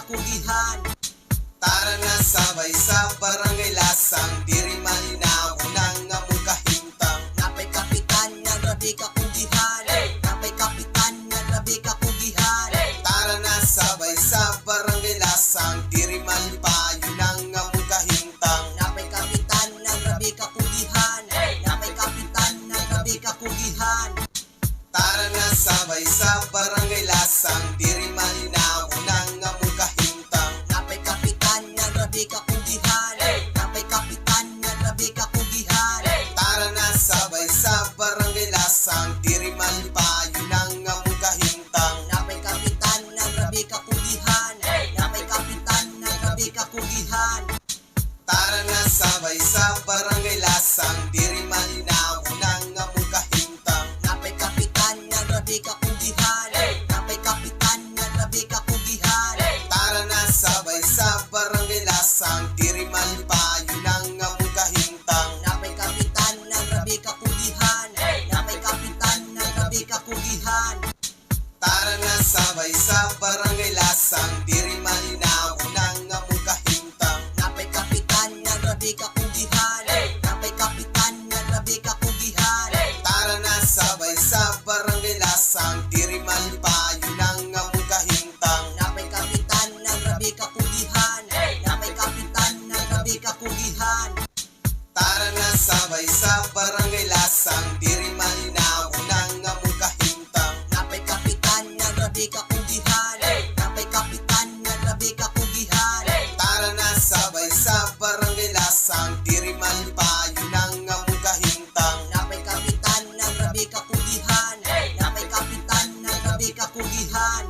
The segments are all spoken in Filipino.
kakugihan. Tara na sabay sa barangay lasang, diri malinaw nang among kahintang. Napay kapitan nga grabe kakugihan. Napay kapitan nga grabe kakugihan. Tara na sabay sa barangay lasang, diri malipayon nang among kahintang. Napay kapitan nga grabe kakugihan. Napay kapitan nga grabe kakugihan. Tara na sabay sa barangay lasang, diri malinaw nang among kahintang. Napay kapitan nga grabe kakugihan. Napay kapitan nga grabe kakugihan. Tara na sabay sa barangay lasang, diri malipayon nang among kahintang. Napay kapitan nga grabe kakugihan. Napay kapitan nga grabe kakugihan. Tara na sabay sa barangay lasang, diri malinaw nang among kahintang. Napay kapitan nga grabe kakugihan. Napay kapitan nga grabe kakugihan. Tara na sabay sa barangay lasang, diri malipayon nang among kahintang. Napay kapitan nga grabe kakugihan. Napay kapitan nga grabe kakugihan. Tara na sabay sa barangay lasang, diri malinaw nang among kahintang. Napay kapitan nga grabe kakugihan. Napay kapitan nga grabe kakugihan. Tara na sabay sa barangay lasang, diri malipayon nang among kahintang. Napay kapitan nga grabe kakugihan. Napay kapitan nga grabe kakugihan. Tara na sabay sa barangay lasang, diri malinaw nang among kahintang. Napay kapitan nga grabe kakugihan. Napay kapitan nga grabe kakugihan. Tara na sabay sa barangay lasang, diri malipayon nang among kahintang. Napay kapitan nga grabe kakugihan. Napay kapitan nga grabe kakugihan.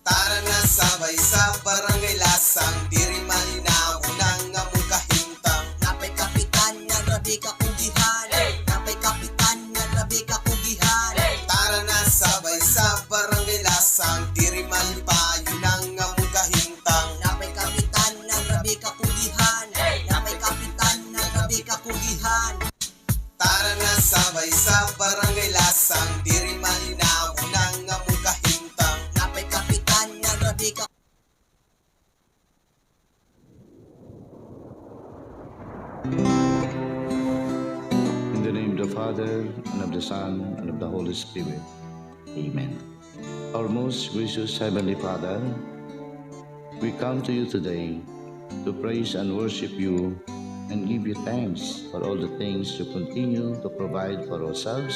Tara na sabay sa barangay lasang, diri malinaw nang among kahintang. Napay kapitan nga grabe kakugihan. Napay kapitan nga grabe kakugihan. Tara na sabay sa barangay lasang, diri malipayon nang among kahintang. Napay kapitan nga grabe kakugihan. Napay kapitan nga grabe kakugihan. Tara na sabay sa barangay lasang, diri malinaw nang among kahintang. Napay kapitan nga grabe kakugihan. In the name of the Father, and of the Son, and of the Holy Spirit. Amen. Our most gracious Heavenly Father, we come to you today to praise and worship you and give you thanks for all the things you continue to provide for ourselves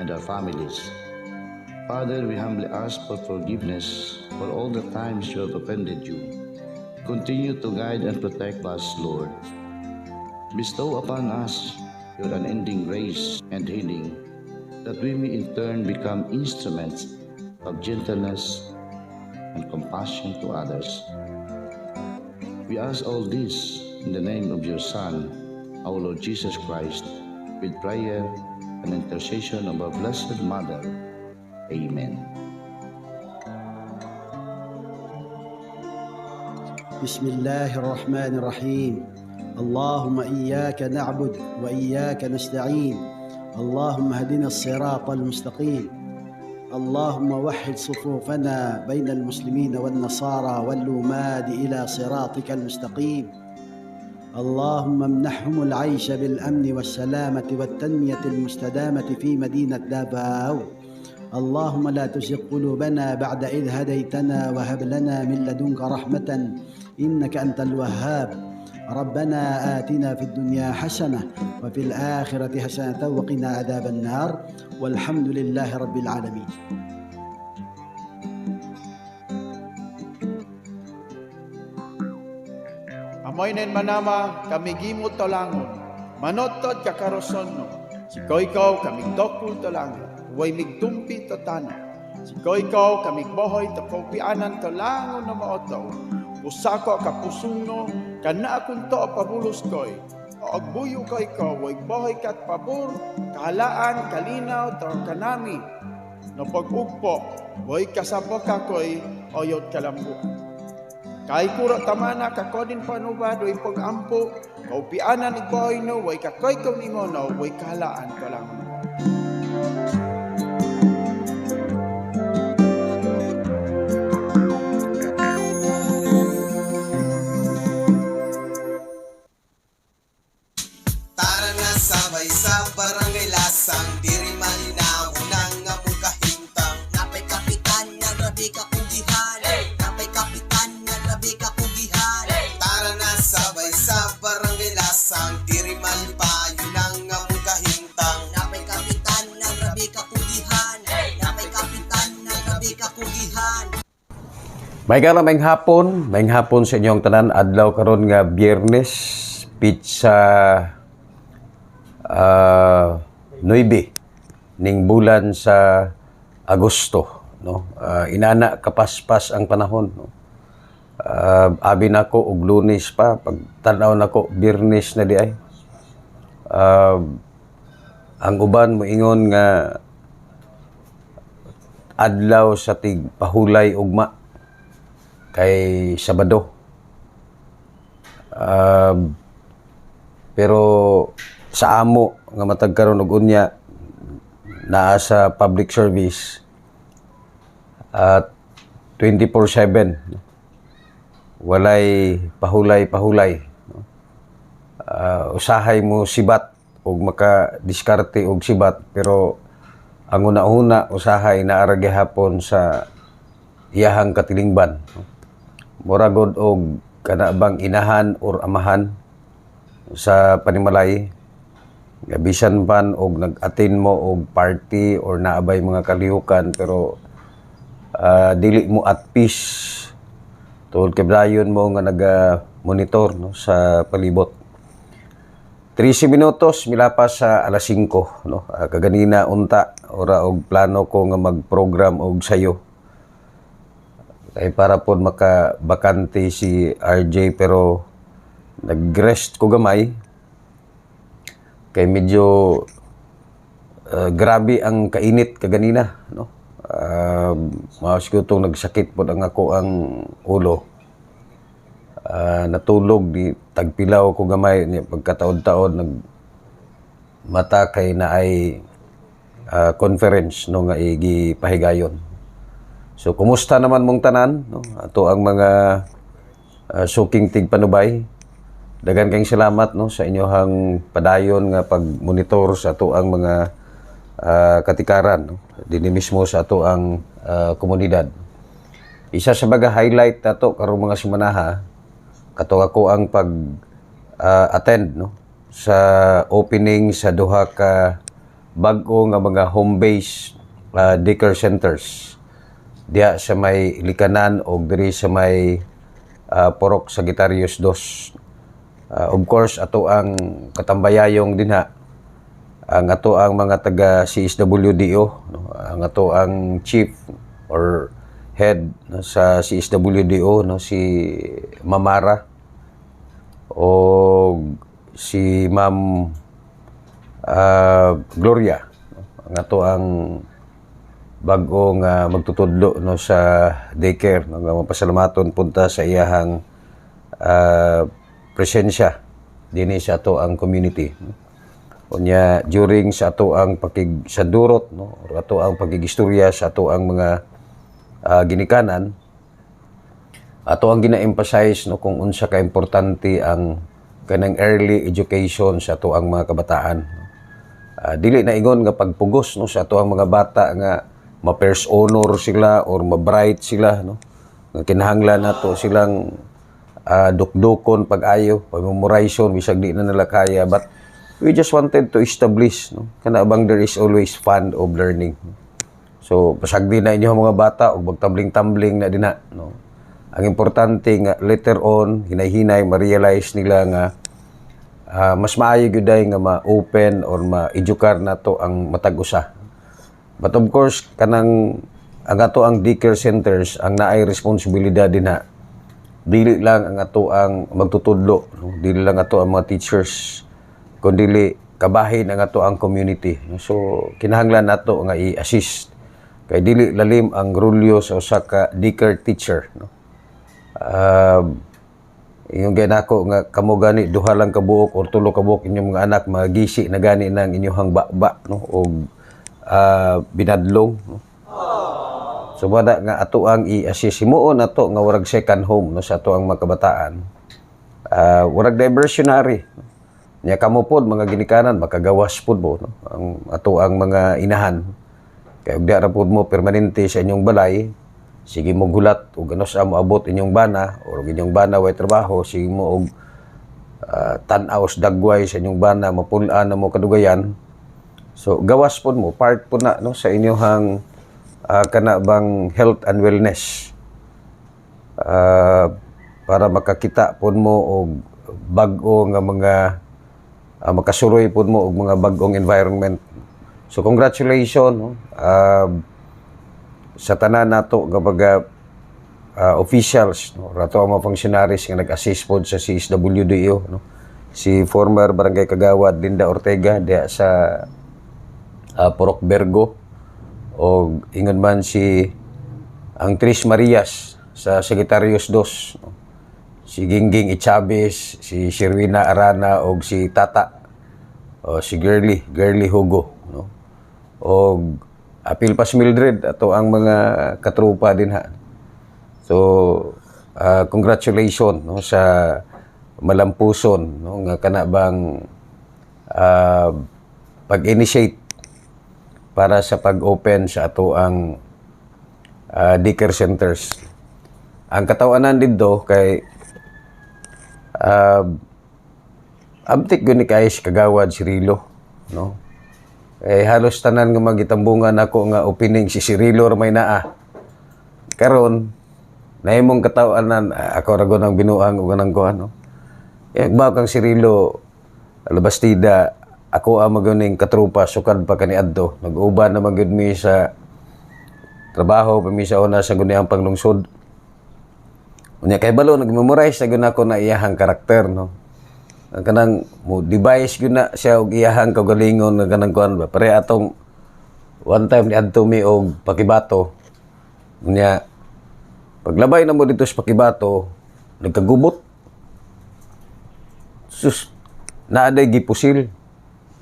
and our families. Father, we humbly ask for forgiveness for all the times you have offended you. Continue to guide and protect us, Lord. Bestow upon us your unending grace and healing, that we may in turn become instruments of gentleness and compassion to others. We ask all this in the name of your Son, our Lord Jesus Christ, with prayer and intercession of our Blessed Mother. Amen. بسم الله الرحمن الرحيم. اللهم إياك نعبد وإياك نستعين. اللهم اهدنا الصراط المستقيم. اللهم وحد صفوفنا بين المسلمين والنصارى واللوماد إلى صراطك المستقيم. اللهم امنحهم العيش بالأمن والسلامة والتنمية المستدامة في مدينة دافاو. اللهم لا تزغ قلوبنا بعد إذ هديتنا وهب لنا من لدنك رحمة إنك أنت الوهاب. ربنا آتنا في الدنيا حسنة وفي الآخرة حسنة وقنا عذاب النار والحمد لله رب العالمين. Amoy nen manama kami gimot tolangon, manotod kakaroson no. Si koikaw kami dokul tolangon, way migtumpi to tano. Si koikaw kami bohoy to kaupianan tolangon na maotaw. Usako kapusong no, kana akong to pabulos koy. O agbuyo koy ko, way bohoy kat pabor, kahalaan, kalinaw, to kanami. No pag-ugpo, way kasabok kakoy, oyot kalambo. Kay kuro tamana kakodin panubado ipag ampo, kaupianan igboy no, way kakoy kumingono, way kahalaan ko lang. Maayong hapon sa inyong tanan. Adlaw karon nga Biyernes, pizza 9 ning bulan sa Agosto, no. Inana kapaspas ang panahon, no. Abi nako og Lunes pa, pag tan-aw nako Biyernes na di ay. Ang uban moingon nga adlaw sa tigpahulay ugma kay Sabado. Pero sa amo nga matag karon og unya naa sa public service at 24/7 walay pahulay. Usahay mo sibat og makadiskarte og sibat, pero ang una-una usahay naara gihapon sa iyahang katilingban. Muragod og kanabang inahan or amahan sa panimalay, gabisan pan og nag-attend mo og party or naabay mga kalihukan, pero dili mo at peace tungod kay dayon mo nga naga-monitor, no, sa palibot. 13 minutos milapas sa alas 5, no. Kaganina unta ora og plano ko nga mag-program og sayo kay para pod makabakante si RJ, pero nag-rest ko gamay kay medyo grabe ang kainit kaganina, no. Maos ko itong nagsakit pod ang ako ang ulo. Natulog di tagpilaw ko gamay ni pagkataod-taod mata kay na ay conference no nga igipahigayon. So kumusta naman mong tanan, no? Ato ang mga suking tigpanubay. Dagan kayong salamat, no, sa inyohang padayon nga pagmonitor sa ato ang mga katikaran, no, dinhi mismo sa ato ang komunidad. Isa sa mga highlight nato karong mga semanaha kato ako ang pag attend, no, sa opening sa duha ka bag-o nga mga home base daycare centers diya sa may Likanan o diri sa may Porok Sagittarius 2. Of course ato ang katambayayong dinha ang ato ang mga taga CSWDO, no, ang ato ang chief or head, no, sa CSWDO, no, si Mamara o si Ma'am Gloria, no, ang ato ang bag-o nga magtutudlo, no, sa daycare, no, nga mapasalamaton punta sa iyahang presensya dinhi sa ato ang community, no. Unya during sa ato ang pakigsadurot, no, or ato ang pagigistorya sa ato ang mga ginikanan, ato ang gina-emphasize, no, kung unsa ka importante ang kanang early education sa ato ang mga kabataan. Dili na ingon nga pagpugos, no, sa ato ang mga bata nga ma-first honor sila or ma-bright sila, no. Nga kinahanglan nato silang dukdukon pag-ayo, pag-memorization, bisag di na nila kaya, but we just wanted to establish, no, kana bang there is always fun of learning. So pasag di na inyo mga bata og magtambling-tambling na dina, no. Ang importante nga later on hinay-hinay ma-realize nila nga mas maayo gyud nga ma-open or ma-edukar nato ang matag usa. But of course kanang ang ato ang daycare centers ang naay responsibilidad dinha. Dili lang ang ato ang magtutudlo, no? Dili lang ato ang mga teachers, kundi kabahin ang ato ang community. So kinahanglan nato nga i-assist kay dili lalim ang rulyo sa usa ka daycare teacher, no. Yung ganako nga kamo gani duha lang ka buok or tulo ka buok inyong mga anak magisi na gani nang inyong baba, no, og binadlong, no. So wala nga ato ang i-assist himuon nato nga warag second home, no, sa ato ang mga kabataan. Warag diversionary, no. Nya kamo pod mga ginikanan makagawas pod mo, no, ang ato ang mga inahan. Kay ug ra pod mo permanente sa inyong balay, sige mo gulat ug ano sa mo abot inyong bana or inyong bana way trabaho, sige mo og tan-aw sa dagway sa inyong bana, mapulaan na mo kadugayan. So gawas pod mo, part po na, no, sa inyong kana bang health and wellness. para makakita pud mo og bag-o nga mga makasuroy pud mo og mga bag-ong environment. So congratulations, no? Sa tanan nato nga mga officials, no? Rato ang mga functionaries nga nag-assist pod sa CSWDO, no? Si former Barangay Kagawad Linda Ortega diya sa Purok Bergo, o ingon man si ang Tris Marias sa Secretarios 2, no? Si Gingging Ichabis, si Sherwina Arana, o si Tata, o si Girly Hugo, no? O Apilpas Mildred, ato ang mga katrupa din ha. So, congratulations, no, sa malampuson, no, nga kanabang pag-initiate para sa pag-open sa ato ang daycare centers. Ang katawanan dito kay abtik guni kay si Kagawad Cirilo, no? Halos tanan nga magitambungan ako nga opening si Cirilo may naa. Karon nahimong katawanan ako rago nang binuang ug nang kuan, no? Ba kang Cirilo Labastida, ako ang maganing katrupa sukad pa kaniadto. Nag-uban na magud mi sa trabaho pami sa una sa guniang panglungsod. Unya kay balo nag-memorize na gyud ako na iyahang karakter, no. Ang kanang mo device gyud na siya og iyahang kaugalingon nga kanang kuan ba. Pare atong one time ni adto mi og Pakibato. Unya paglabay na mo dito sa Pakibato, nagkagubot. Sus, naaday gipusil.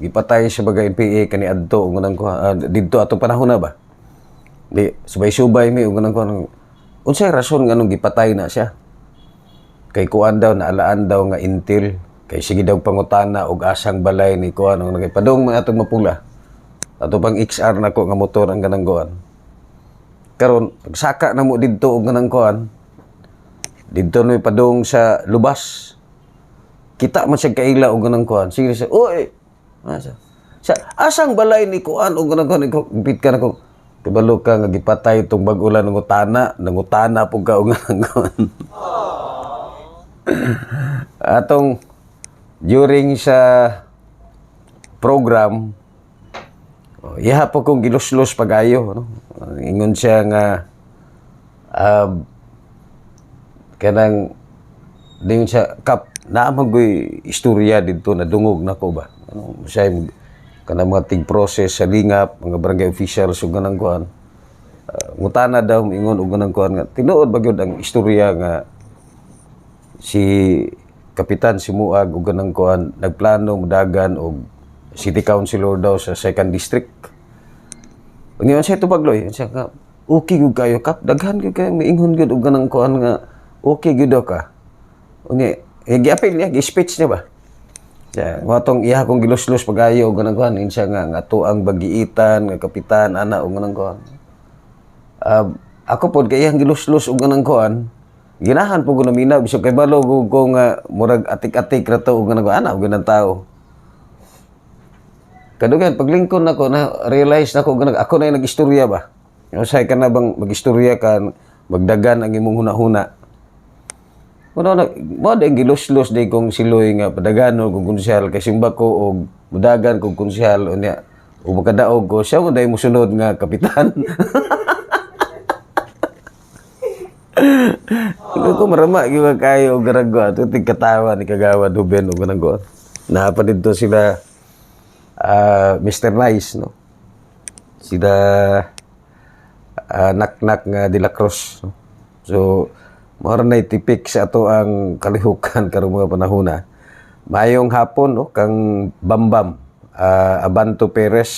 Gipatay sa bagay NPA kani adto ug nang didto atong panahon na ba. Di subay-subay mi ug nang kuan. Unsay rason nga nung gipatay na siya? Kay kuan daw naalaan daw nga intil, kay sige daw pangutana og asang balay ni kuan ang nagpadong mga atong mapula. Ato pang XR nako nga motor ang ganang kuan. Karon pagsaka na mo didto og ganang kuan, didto no padong sa lubas. Kita man siya kaila og ganang kuan. Sige siya, oy. Sa asang balay ni kuan og ganang kuan, impit ka nako. Kabalo ka nga gipatay itong bag-ulan ng utana po ka o nga. Atong during sa program, iha po kong giluslos pag-ayo. No? Ingon siya nga, kanang, din siya, Kap, naamagoy istorya dito na dungog na ko ba? Ano, siya kanang mga tig-process sa lingap, mga barangay officials ug ganang kuan. Ngutana daw ingon ug ganang kuan nga tinuod ba gyud ang istorya nga si Kapitan Simuag ug ganang kuan nagplano mudagan og city councilor daw sa 2nd district. Ngayon siya tubagloy, siya ka okay gyud kayo Kap, daghan gyud kayo miingon gyud og ganang kuan nga okay gyud ka. Unya giapil niya, gi-speech niya ba? Ya, watong iya kong giluslos pagayo ganang kuan insya nga to ang bagiitan nga kapitan ana og ganang kuan. Ako pod kay iyang giluslos og ganang kuan. Ginahan po ko naminaw bisog kay balo ko nga murag atik-atik ra to og ganang kuan ana og ganang tao. Kadugan paglingkod nako na realize nako ganang ako na nag-istorya ba. Usay ka na bang mag-istorya ka magdagan ang imong hunahuna. Kuno na mo ding giluslos day kong siloy nga padagano kung konsyal kay simba ko og mudagan kung konsyal unya ug makadaog ko siya mo day mosunod nga kapitan. Ko marama gyud kayo og garagwa to tigkatawa ni Kagawad Ruben og ganang na pa didto sila Mr. Nice, no. Sila nak-nak nga De La Cruz, no? So mara na tipik sa ato ang kalihukan karong mga panahon. Mayong hapon, no, kang Bambam, Abanto Perez,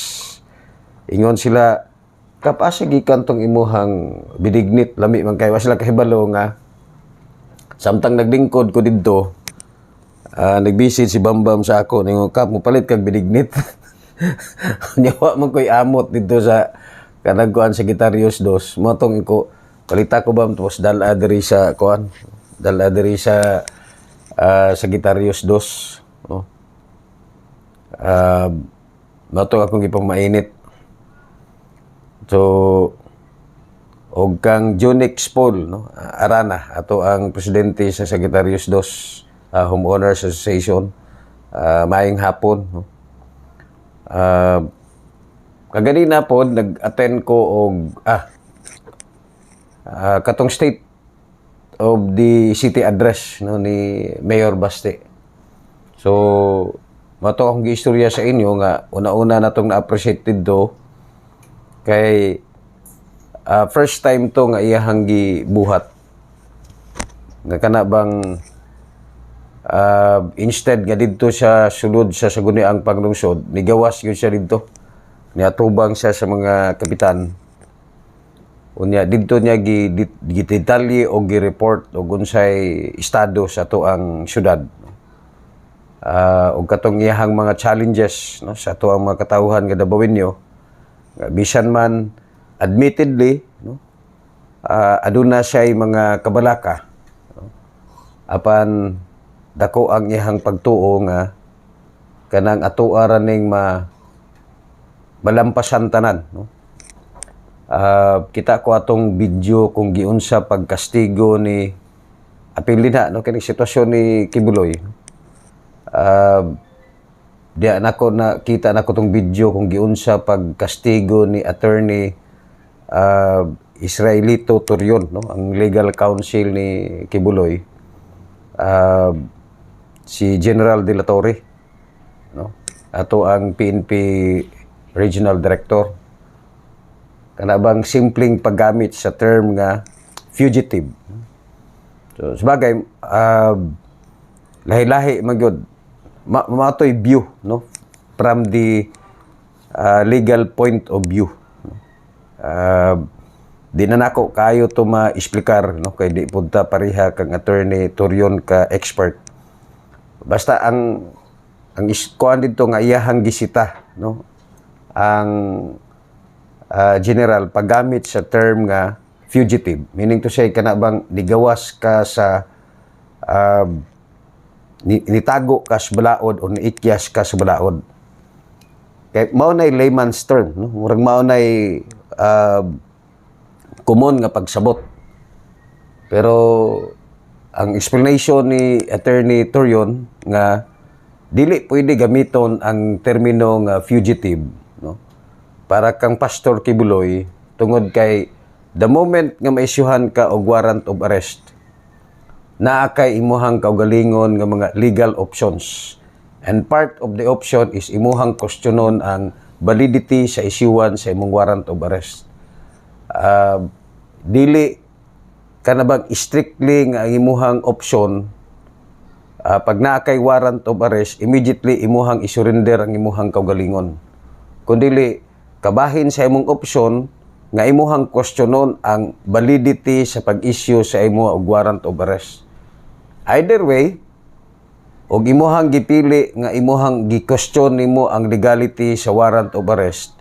ingon sila, Kap, asa gikan tong imuhang bidignit, lami man kayo, sila kahibalo nga, samtang naglingkod ko dito, nagbisit si Bambam sa ako, ningon, Kap, mupalit kag bidignit. Nyawa man ko'y amot dito sa kanagkuan Secretarios 2, motong ko, palita ko ba tapos dala diri sa kuan, dala diri sa Secretarios 2, no. Mato akong ipang mainit. So o kang Junix Paul, no? Arana, ato ang presidente sa Secretarios Dos Homeowners Association. Maayong hapon, no? Kaganina po, nag-attend ko og katong State of the City Address, no, ni Mayor Baste. So, mato akong giistorya sa inyo nga una-una na itong na-appreciate dito kay first time to nga iyahang gibuhat. Nga kana bang instead nga dito siya sulod sa Saguniang Panglungsod, nigawas yun siya dito. Niatubang siya sa mga kapitan. Unya dito niya gidetalye o gi-report o unsay estado sa to ang syudad. O katong iyahang mga challenges, no, sa to ang mga katawhan nga Dabawenyo. Bisan man admittedly, no, aduna siya mga kabalaka, no, apan dako ang iyang pagtuo nga kanang atuara ning malampasan tanan, no. Kita ko atong video kung giunsa pagkastigo ni apil na, no, kining sitwasyon ni Kibuloy. Diya nako nakita nako tong video kung giunsa pagkastigo ni attorney Israelito Torion, no, ang legal counsel ni Kibuloy, si General De La Torre, no, ato ang PNP Regional Director. Kana bang simpleng paggamit sa term nga fugitive. So sabagay lahi-lahi magyud matoy view, no, from the legal point of view. Di na nako kayo to ma-explicar, no, kay di punta pareha kang attorney Torion ka expert. Basta ang kuan dito nga iyahang gisita, no, ang general paggamit sa term nga fugitive, meaning to say kana bang nigawas ka sa nitago ka sa balaod o niikyas ka sa balaod. Kay mao nay layman's term, no, murag mao nay common nga pagsabot. Pero ang explanation ni attorney Torion nga dili pwede gamiton ang termino nga fugitive, no, para kang Pastor Kibuloy tungod kay the moment nga maisyuhan ka og warrant of arrest, naa kay imuhang kaugalingon nga mga legal options. And part of the option is imuhang questionon ang validity sa isyuhan sa imong warrant of arrest. Dili ka na bang strictly nga ang imuhang option, pag naa kay warrant of arrest, immediately imuhang isurrender ang imuhang kaugalingon. Kundili kabahin sa imong option nga imuhang questionon ang validity sa pag-issue sa imo og warrant of arrest. Either way, og imuhang gipili nga imuhang gi-question nimo ang legality sa warrant of arrest,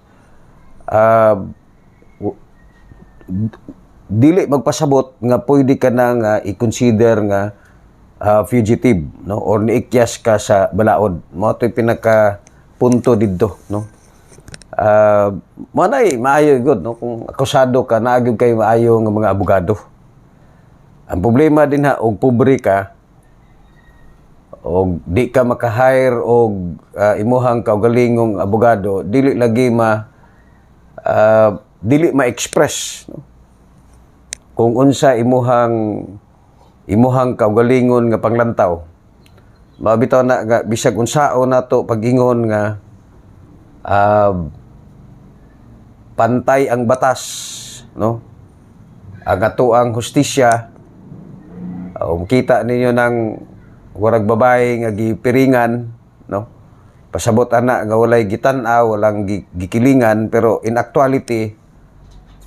dili magpasabot nga pwede ka na nga i-consider nga fugitive, no, or niikyas ka sa balaod. Mao to'y pinaka punto didto, no. Manay maayo gud, no, kung akusado ka naagid kay maayo nga mga abogado. Ang problema din ha, og pobre ka og di ka maka-hire og imuhang kaugalingong abogado, dili lagi dili ma-express, no, kung unsa imuhang kaugalingon nga panglantaw. Mabitaw na nga bisag unsao nato pag-ingon nga pantay ang batas, no, ang ato ang hustisya. Kita ninyo ng warag babae nga gipiringan, no, pasabot ana nga walay gitan-aw, walang gikilingan, pero in actuality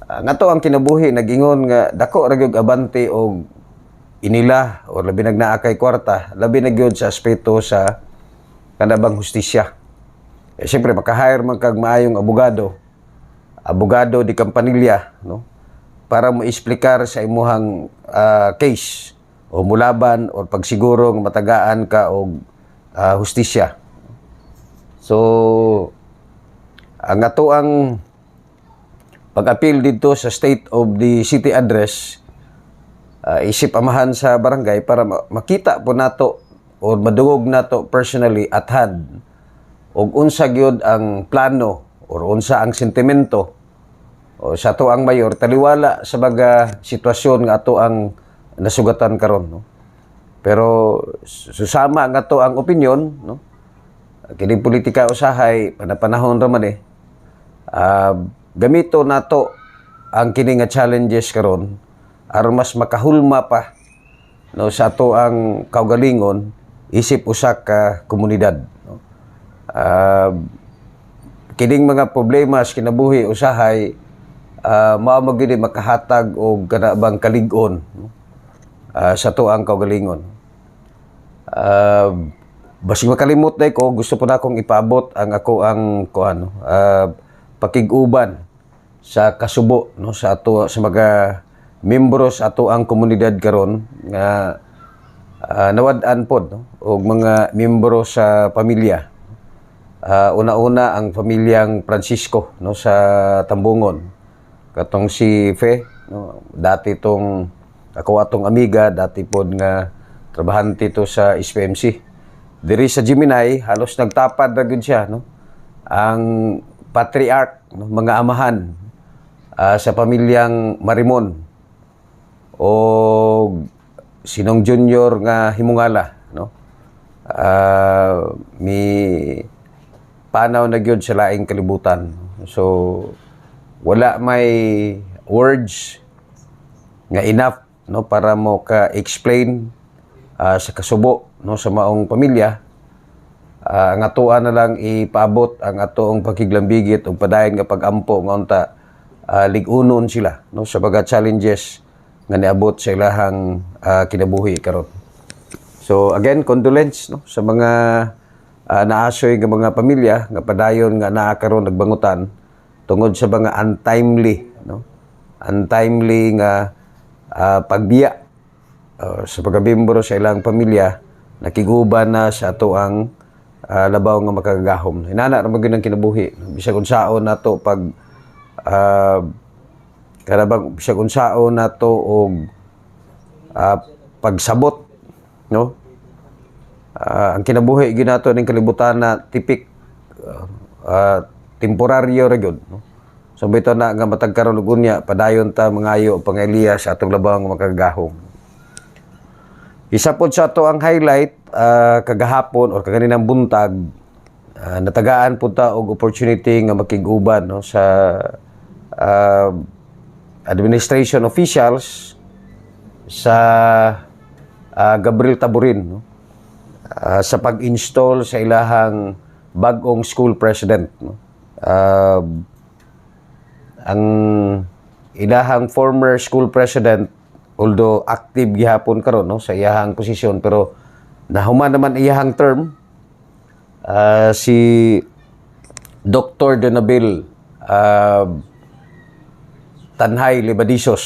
nga to ang kinabuhi nagingon nga dako ra gyud abante og inila o labi nagnaa kay kwarta, labi na gyud sa aspeto sa kanabang hustisya. Siyempre maka-hire man kag maayong abogado di kampanilya, no, para mo explicar sa imuhang case o mulaban o pagsiguro nga matagaan ka og hustisya. So ang ato ang pag-appeal dito sa State of the City Address, isip amahan sa barangay para makita po nato o madungog nato personally at hand og unsa gyud ang plano or unsa ang sentimento o sa ato ang mayor taliwala sa baga sitwasyon nga ato ang nasugatan karon, no? Pero susama nga to ang opinion, no? Kini politika usahay panapanahon ra man gamito nato ang kini nga challenges karon aron mas makahulma pa, no, sa ato ang kaugalingon isip usa ka komunidad, no? Kining mga problema sa kinabuhi usahay mao magid makahatag og kanabang kalig-on, no? Sa ato ang kaugalingon. Basig makalimot day ko, gusto po na akong ipaabot ang ako ang pakig-uban sa kasubo, no, sa ato sa mga membro sa ato ang komunidad karon nga nawad-an pod, no, og mga membro sa pamilya. Una-una ang pamilyang Francisco, no, sa Tambungon. Katong si Fe, no, dati tong ako atong amiga, dati pod nga trabahante to sa SPMC. Diri sa Gemini, halos nagtapad na gud siya, no, ang patriarch, no, mga amahan sa pamilyang Marimon o Sinong Junior nga himungala, no. Mi panaw na gyud sa laing kalibutan. So wala may words nga enough, no, para mo ka explain sa kasubo, no, sa maong pamilya. Ang atoan na lang ipaabot ang atoong pakiglambigit ug padayon nga pag-ampo nga unta lig-unon sila, no, sa mga challenges nga niabot sa ilahang kinabuhi karon. So again, condolence, no, sa mga naasoy nga mga pamilya nga padayon nga naa karon nagbangutan tungod sa mga untimely, no, untimely nga pagbiya sa pagkabembro sa ilang pamilya nakiguban na sa ato ang labaw nga makagahom. Hinana ra magud ang kinabuhi, bisag unsaon nato pag karabang bisag unsaon nato og pagsabot, no. Ang kinabuhi gyud nato ning kalibutan na tipik temporaryo ra gyud, no. So bito na nga matag karon og unya padayon ta mangayo pangeliya sa atong labaw nga makagahom. Isa pod sa ato ang highlight kagahapon or kaganinang buntag natagaan pud ta og opportunity nga makig-uban, no, sa administration officials sa Gabriel Taburin, no, sa pag-install sa ilahang bag-ong school president, no. Ang ilahang former school president, although active gihapon karon, no, sa iyahang posisyon, pero nahuman naman iyahang term, si Dr. Donabil Tanhay Libadisos,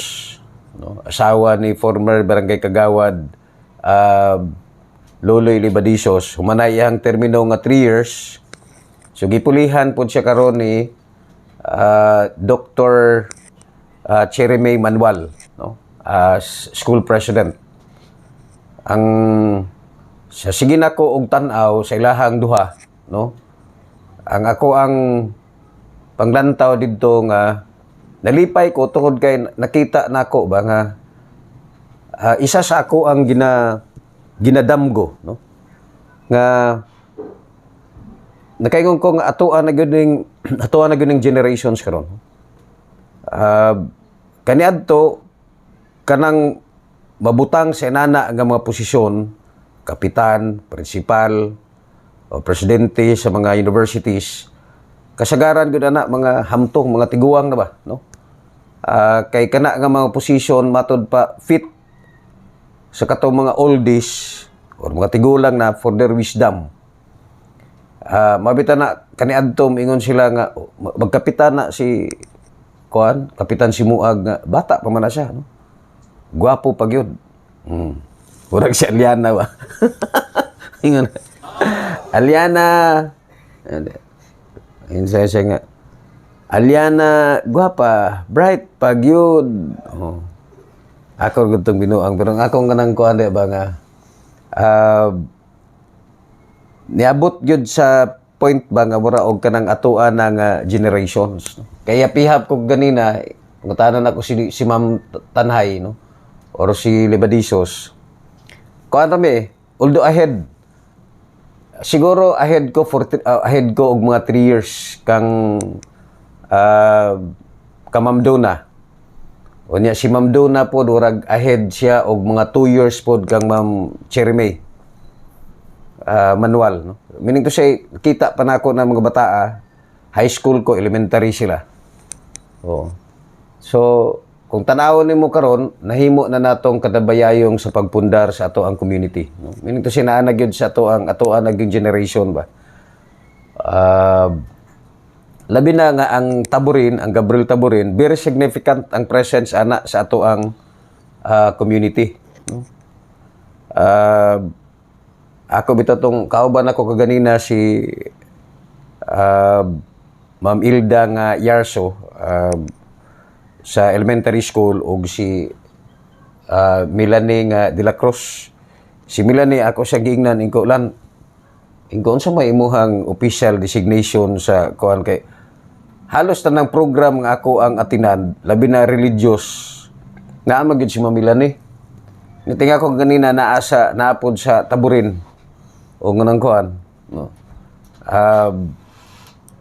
no, asawa ni former barangay kagawad Loloy Libadisos, humanay iyang termino nga 3 years. So gipulihan po siya karon ni Dr. Cheremy Manuel, no, as school president. Ang sa sige nako og tan-aw sa ilahang duha, no, ang ako ang panglantaw didto nga nalipay ko tungod kay nakita nako ba nga isa sa ako ang ginadamgo, no, nga nakaingon ko nga atoan na gyud ning generations karon. Kaniadto kanang mabutang sa inana nga mga posisyon, kapitan, prinsipal, o presidente sa mga universities, kasagaran gyud ana mga hamtong, mga tiguang na ba, no? Kay kana nga mga posisyon matud pa fit sa katong mga oldies or mga tigulang na for their wisdom. Mabita na kaniadto ingon sila nga magkapitan na si Kapitan Simuag nga bata pa man na siya, no? Gwapo pa gyud. Murag si Aliana ba? Ingon. Aliana. Insa siya nga Aliana, guwapa, bright, pag yun. Oh. Ako gutong binuang, pero akong kanang kuan ba nga, niabot yun sa point ba nga mura og kanang atuan ng generations. Kaya pihap ko ganina, ngutanan ako si Ma'am Tanhay, no? Or si Lebadisos. Kuan kami, although ahead, siguro ahead ko og mga 3 years kang ka Ma'am Dona. Unya si Ma'am Dona po durag ahead siya og mga 2 years po kang Ma'am Cherry May. Manual, no? Meaning to say, kita pa na ako ng mga bataa, high school ko, elementary sila. Oh. So, kung tanawon nimo karon, nahimo na natong kadabayayong sa pagpundar sa ato ang community, no? Meaning to say, naanag yun sa ato ang naging generation ba. Labi na nga ang Taburin, ang Gabriel Taburin, very significant ang presence ana sa ato ang community, no? Ako bitatong kauban ako kaganina si Ma'am Ilda nga Yarso sa elementary school ug si Melanie nga De La Cruz. Si Melanie ako siya giingnan ingko lan ingko unsa may imuhang official designation sa kuan kay halos tanang program nga ako ang atinan labi na religious naa magyud si Ma'am Melanie. Nitinga ko ganina naapod sa Taburin o nganang kuan, no?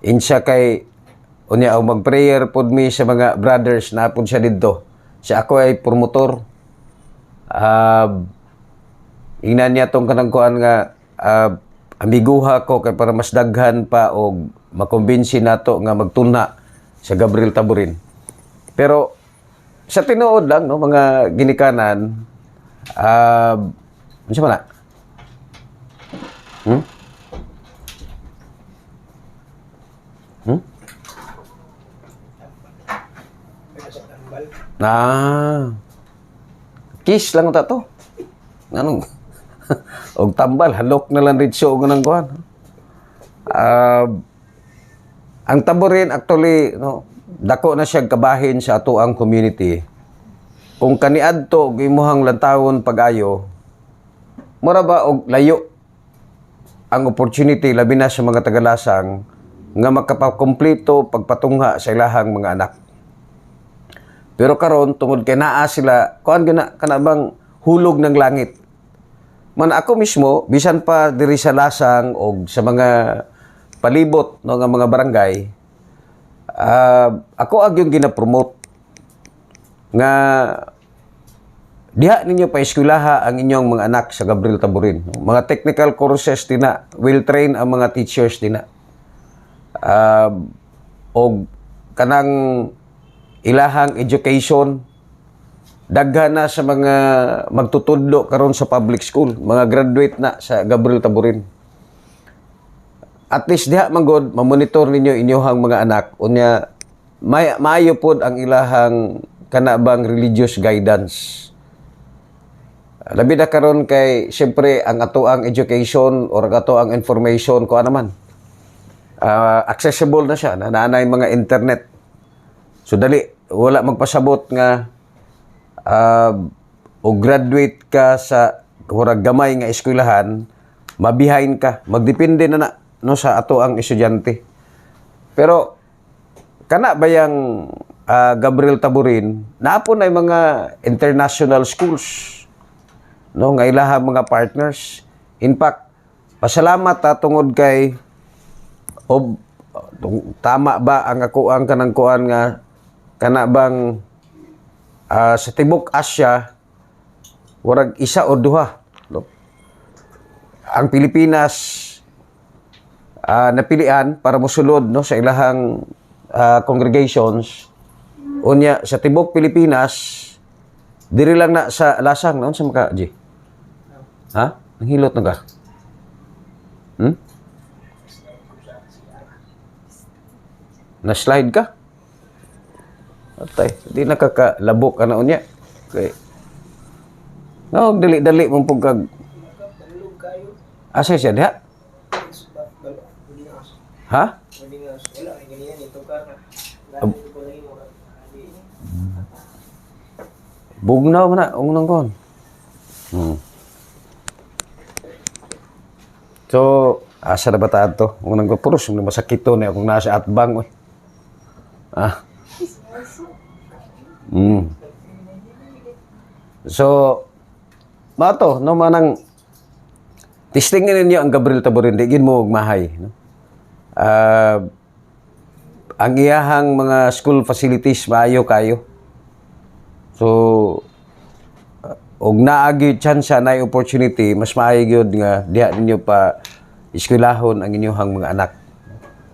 Insya kay unya o mag-prayer pod mi sa mga brothers na pod siya didto. Siya ako ay promotor. Ingnan niya tong kanang kuan nga amiguha ko kay para mas daghan pa og makumbinsi nato nga magtuna sa Gabriel Taburin. Pero sa tinuod lang, no, mga ginikanan, unsa man na? Kiss lang ta to. Nganong og tambal halok na lang ritso og nang kuan. Ang Taburin actually, no, dako na siya kabahin sa ato ang community. Kung kaniadto og imuhang lantawon pag-ayo, mura ba og layo ang opportunity labi na sa mga tagalasang nga makapakompleto pagpatungha sa ilahang mga anak. Pero karon tungod kay naa sila kuan gina kanabang hulog ng langit. Man ako mismo bisan pa diri sa lasang og sa mga palibot no nga mga barangay, ako agyong gina-promote nga diha ninyo pa eskwelaha ang inyong mga anak sa Gabriel Taburin. Mga technical courses tina, will train ang mga teachers tina. O kanang ilahang education, daghan na sa mga magtutudlo karon sa public school, mga graduate na sa Gabriel Taburin. At least diha manggod mamonitor ninyo inyong mga anak unya maayo pod ang ilahang kanabang religious guidance. Labi na karon kay siyempre ang ato ang education or ato ang information ko naman. Accessible na siya, naanay mga internet. So dali, wala magpasabot nga o graduate ka sa murag gamay nga eskwelahan, mabihain ka, magdepende na no sa ato ang estudyante. Pero kana bayang Gabriel Taburin, naapon ay mga international schools, no, nga ilahang mga partners. In fact, pasalamat tungod kay tama ba ang ako ang kanang kuan nga kana bang sa tibok Asya warag isa o duha, no? Ang Pilipinas napilian para mosulod, no, sa ilahang congregations unya sa tibok Pilipinas diri lang na sa lasang naon sa maka G. Ha? Nanghilot na ka? Na-slide ka? Atay, di nakakalabok ka na unya. Okay. No, dali-dali mong pagkag... Asa siya diha? Ha? Bugnaw man na, unang kon. So, asa na ba tayo to? Unang kon, puros, masakit to na kung nasa atbang. Oy. So, mato, no, manang testingin ninyo ang Gabriel Taborin, digin mo magmahay. No? Ang iyahang mga school facilities, maayo kayo. So, og naagi chance na opportunity, mas maayo gyud nga diha ninyo pa eskwelahon ang inyong mga anak.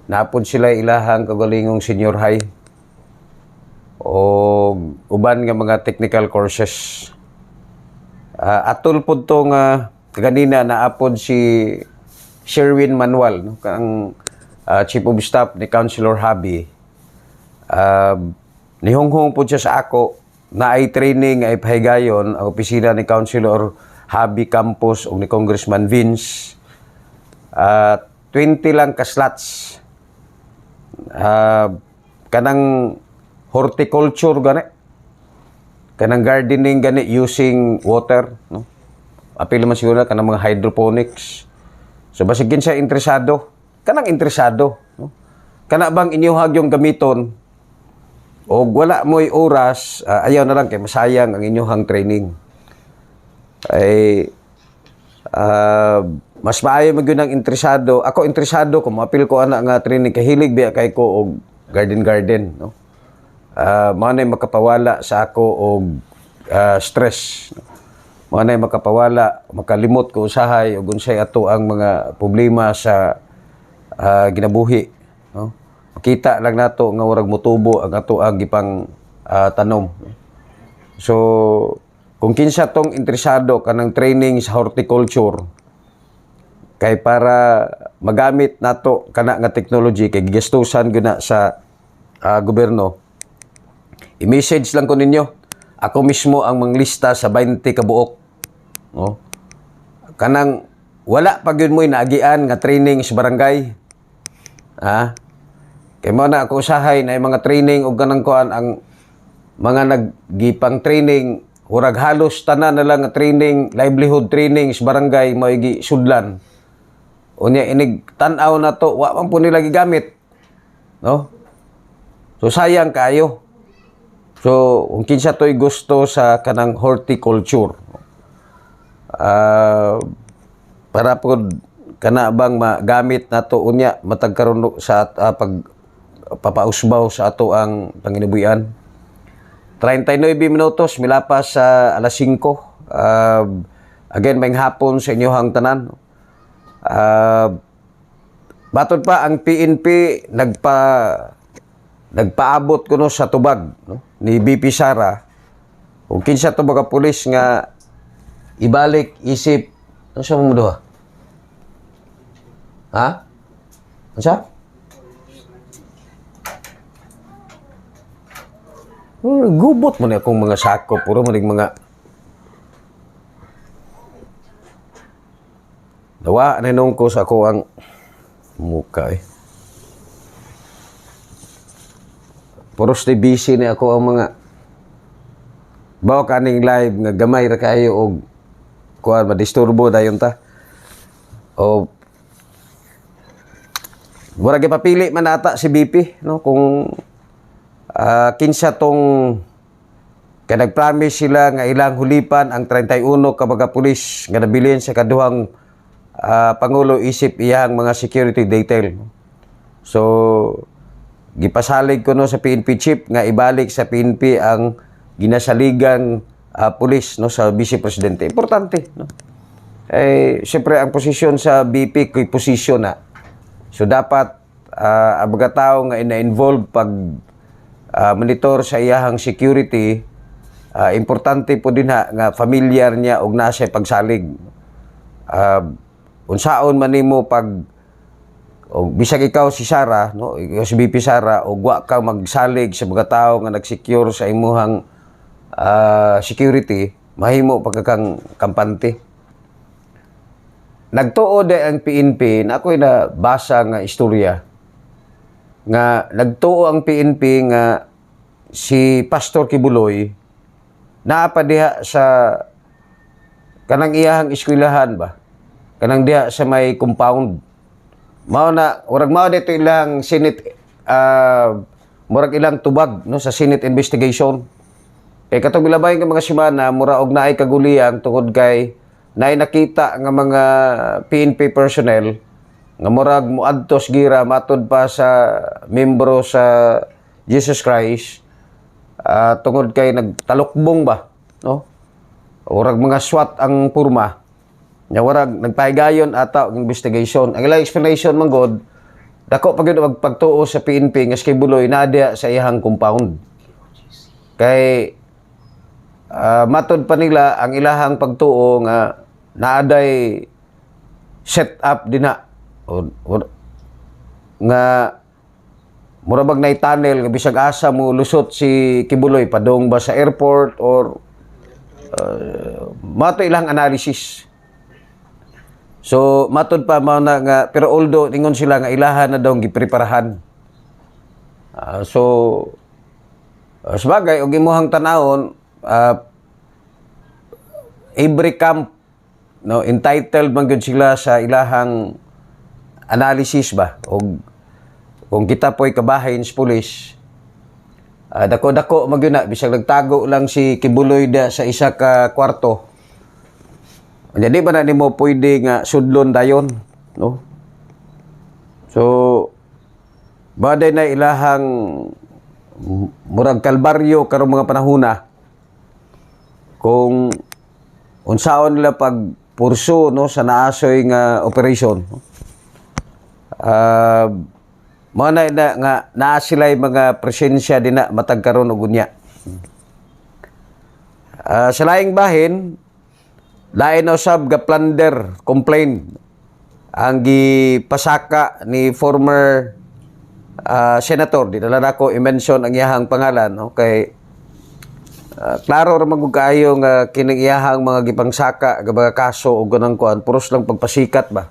Napod sila ilahang kagalingong senior high o uban nga mga technical courses. Atol pod to nga kanina naapod si Sherwin Manuel, no, kang Chief of Staff ni Councilor Habi. Nihonghong po siya sa ako na ay training ay pahigayon ang opisina ni Councilor Habi Campos o ni Congressman Vince. 20 lang ka slots. Kanang horticulture gani. Kanang gardening gani using water, no? Apil naman siguro na kanang mga hydroponics. So basig siya interesado, kanang interesado, no? Kana bang inyuhag yung gamiton o wala mo'y oras, ayaw na lang kay masayang ang inyuhang training. Ay mas maayo mag yun ang interesado. Ako interesado kung mapil ko ana nga training, kahilig biya kay ko og garden, no? Manay makapawala sa ako og stress, no? Manay makapawala, makalimot ko usahay ug unsay ato ang mga problema sa ginabuhi, no? Makita lang nato nga urag motubo ang ato ang gipang tanom. So kung kinsa tong interesado kanang training sa horticulture, kay para magamit nato kana nga technology kay gigastusan gyud na sa gobyerno, i-message lang ko ninyo. Ako mismo ang manglista sa 20 ka buok, no? Kanang wala pa gyud mo'y naagian nga training sa barangay. Kay mo na ako usahay na yung mga training o ganang kuan ang mga naggipang training, hurag halos tanan na lang nga training, livelihood training sa barangay mo igi sudlan. Unya inig tan-aw na to, wa man po nila gigamit, no? So sayang kayo. So kung kinsa to'y gusto sa kanang horticulture, para po kana bang magamit nato unya matag karon sa papausbaw sa ato ang panginabuhian. 39 minutos milapas sa alas 5. Again, may hapon sa inyohang tanan. Batod pa ang PNP nagpaabot kuno sa tubag, no, ni BP Sara. Kung kinsa to mga pulis nga ibalik isip ano sa mo duha? Ano sa? Gubot mo na akong mga sako, puro manig mga dawa na nung ko sa ako ang muka Puros na busy na ako ang mga bawa kaning live nga gamay ra kayo og kuan madisturbo dayon ta. O wala gipapili man ata si BP, no, kung kinsa tong kay nag-promise sila nga ilang hulipan ang 31 ka mga pulis nga nabilin sa kaduhang pangulo isip iyang mga security detail. So gipasalig ko no sa PNP chief nga ibalik sa PNP ang ginasaligang pulis, no, sa vice presidente. Importante, no? Siyempre ang posisyon sa BP kay posisyon na. So dapat ang mga tao nga ina-involve pag monitor sa iyahang security, importante po din nga familiar niya og nasa pagsalig. Unsaon man nimo pag og bisag ikaw si Sara, no, ikaw si BP Sara, og wa ka magsalig sa mga tao nga nag-secure sa imuhang security, mahimo pagkakang kampante. Nagtuod ang PNP na ako'y nabasa nga istorya nga nagtuo ang PNP nga si Pastor Kibuloy naa pa diha sa kanang iyahang eskwelahan ba, kanang diha sa may compound. Mao dito ilang Senate, murag ilang tubag no sa Senate investigation. Kay katong milabay nga mga semana mura og naay kaguliyang tungod kay naay nakita nga mga PNP personnel nga murag muadtos gira matud pa sa membro sa Jesus Christ, tungod kay nagtalukbong ba no, murag mga SWAT ang purma nya murag nagpahigayon ata og investigation. Ang ilang explanation man god dako pa gyud magpagtuo sa PNP nga si Kibuloy na diha sa iyang compound. Kay matud pa nila ang ilahang pagtuo nga naaday set up dinha nga murabag na tunnel nga bisag asa mo lusot si Kibuloy padong ba sa airport or mato ilang analysis. So matud pa mao na nga pero although ningon sila nga ilahan na daw gipreparahan. Sabagay og imuhang tanawon, every camp no entitled man gyud sila sa ilahang analysis ba, og kung kita po'y kabahin sa pulis, dako-dako magyuna bisag nagtago lang si Kibuloy da sa isa ka kwarto. Jadi ba na nimo pwede nga sudlon dayon no? So baday na ilahang murag kalbaryo karong mga panahona kung unsaon nila pagpurso no sa naasoy nga operation. Mao na nga naa sila'y mga presensya dinha matag karon og unya. Sa laing bahin lain usab ga plunder complaint ang gipasaka ni former senator. Di na nako i-mention ang iyahang pangalan okay. Klaro ra magud kaayo nga kining iyahang mga gipangsaka nga mga kaso og ganang kuan puros lang pagpasikat ba.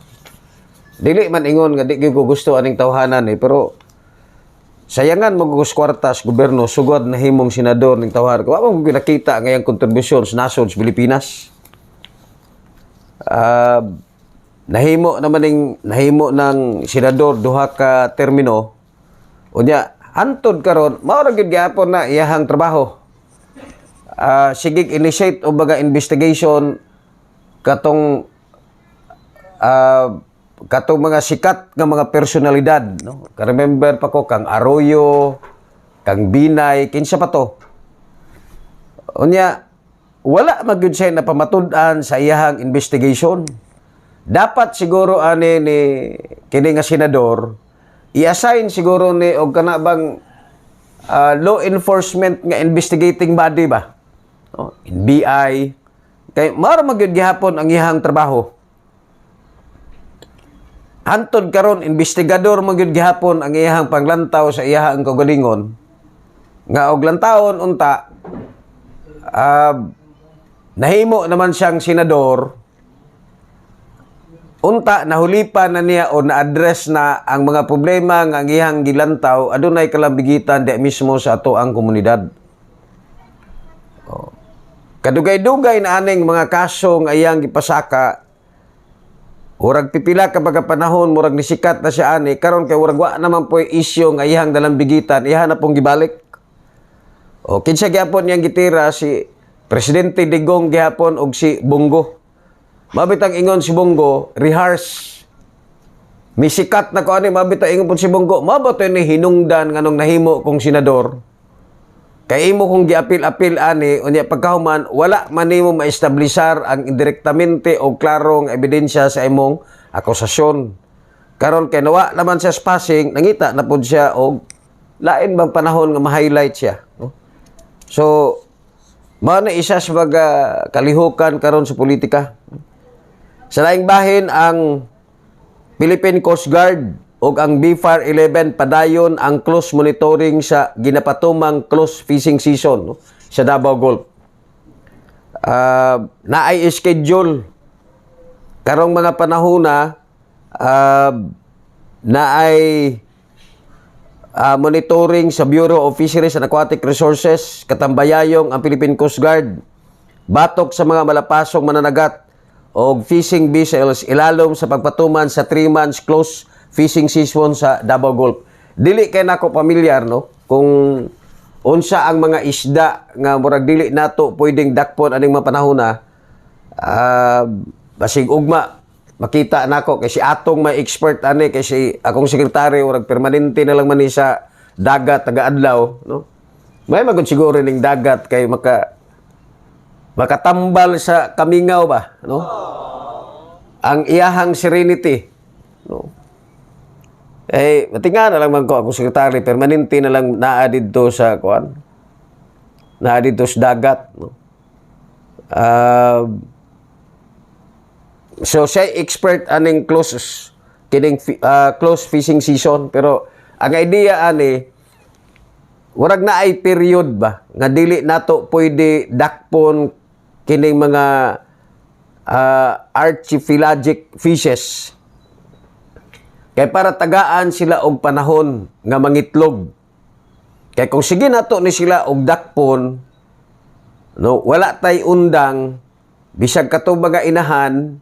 Dili man ingon nga di ko gusto aning tawhanan pero sayangan mo gugos kwartas gobyerno sugod na himong senador ning tawhar. Wa mo nakita nga yang kontribusyon sa nasod sa Pilipinas. Nahimo ng senador duha ka termino. Unya hantod karon mao ra gyud gyapon na iyahang trabaho. Sige initiate o baga investigation katong mga sikat nga mga personalidad no. Ka-remember pa ko kang Arroyo, kang Binay, kinsa pa to. Unya wala magyud siya napamatud-an sa iyahang investigation. Dapat siguro ani ni kini nga senador i-assign siguro ni og kana bang law enforcement nga investigating body ba? No? NBI kay maro magyud gihapon ang iyahang trabaho. Hantod karon investigador magyud gihapon ang iyahang paglantaw sa iyahang kaugalingon nga og lantawon unta nahimo naman siyang senador unta nahulipan na niya o na-address na ang mga problema nga ang iyang gilantaw adunay kalambigitan di mismo sa ato ang komunidad. Kadugay-dugay na aning mga kaso nga iyang gipasaka urag pipila ka baga panahon murag nisikat na siya ani karon kay urag wa naman po'y isyu nga iyang dalambigitan iya na pong gibalik. O kinsa gyapon yang gitira si Presidente Digong gihapon og si Bongo. Mabitang ingon si Bongo, rehearse. Misikat na ko ani mabitang ingon po si Bongo. Mabato ni hinungdan nganong nahimo kong senador. Kay imo kong giapil-apil ani unya pagkahuman wala man nimo maestablisar ang indirektamente o klarong ebidensya sa imong akusasyon. Karon kay nawa naman siya passing nangita na pud siya og lain bang panahon nga ma-highlight siya. No? So mao na isa sa mga kalihukan karon sa politika. Sa laing bahin ang Philippine Coast Guard o ang BFAR 11 padayon ang close monitoring sa ginapatumang close fishing season no? Sa Davao Gulf. Naay schedule karong mga panahona naay monitoring sa Bureau of Fisheries and Aquatic Resources, katambayayong ang Philippine Coast Guard, batok sa mga malapasong mananagat o fishing vessels ilalom sa pagpatuman sa 3 months close fishing season sa Davao Gulf. Dili kay nako pamilyar no kung unsa ang mga isda nga murag dili nato pwedeng dakpon aning mga panahon na basig ugma makita nako kay si atong may expert ani kay si akong sekretary urag permanente na lang man ni sa dagat taga-adlaw no. May magud siguro ning dagat kay makatambal sa kamingaw ba no. Ang iyahang serenity no. Matinga na lang man ko akong sekretary permanente na lang naa didto sa kuan. Naa didto sa dagat no. So siya expert aning close fishing season pero ang idea ani warag na ay period ba nga dili nato pwede dakpon kining mga archipelagic fishes kay para tagaan sila og panahon nga mangitlog kay kung sige nato ni sila og dakpon no wala tay undang bisag kato mga inahan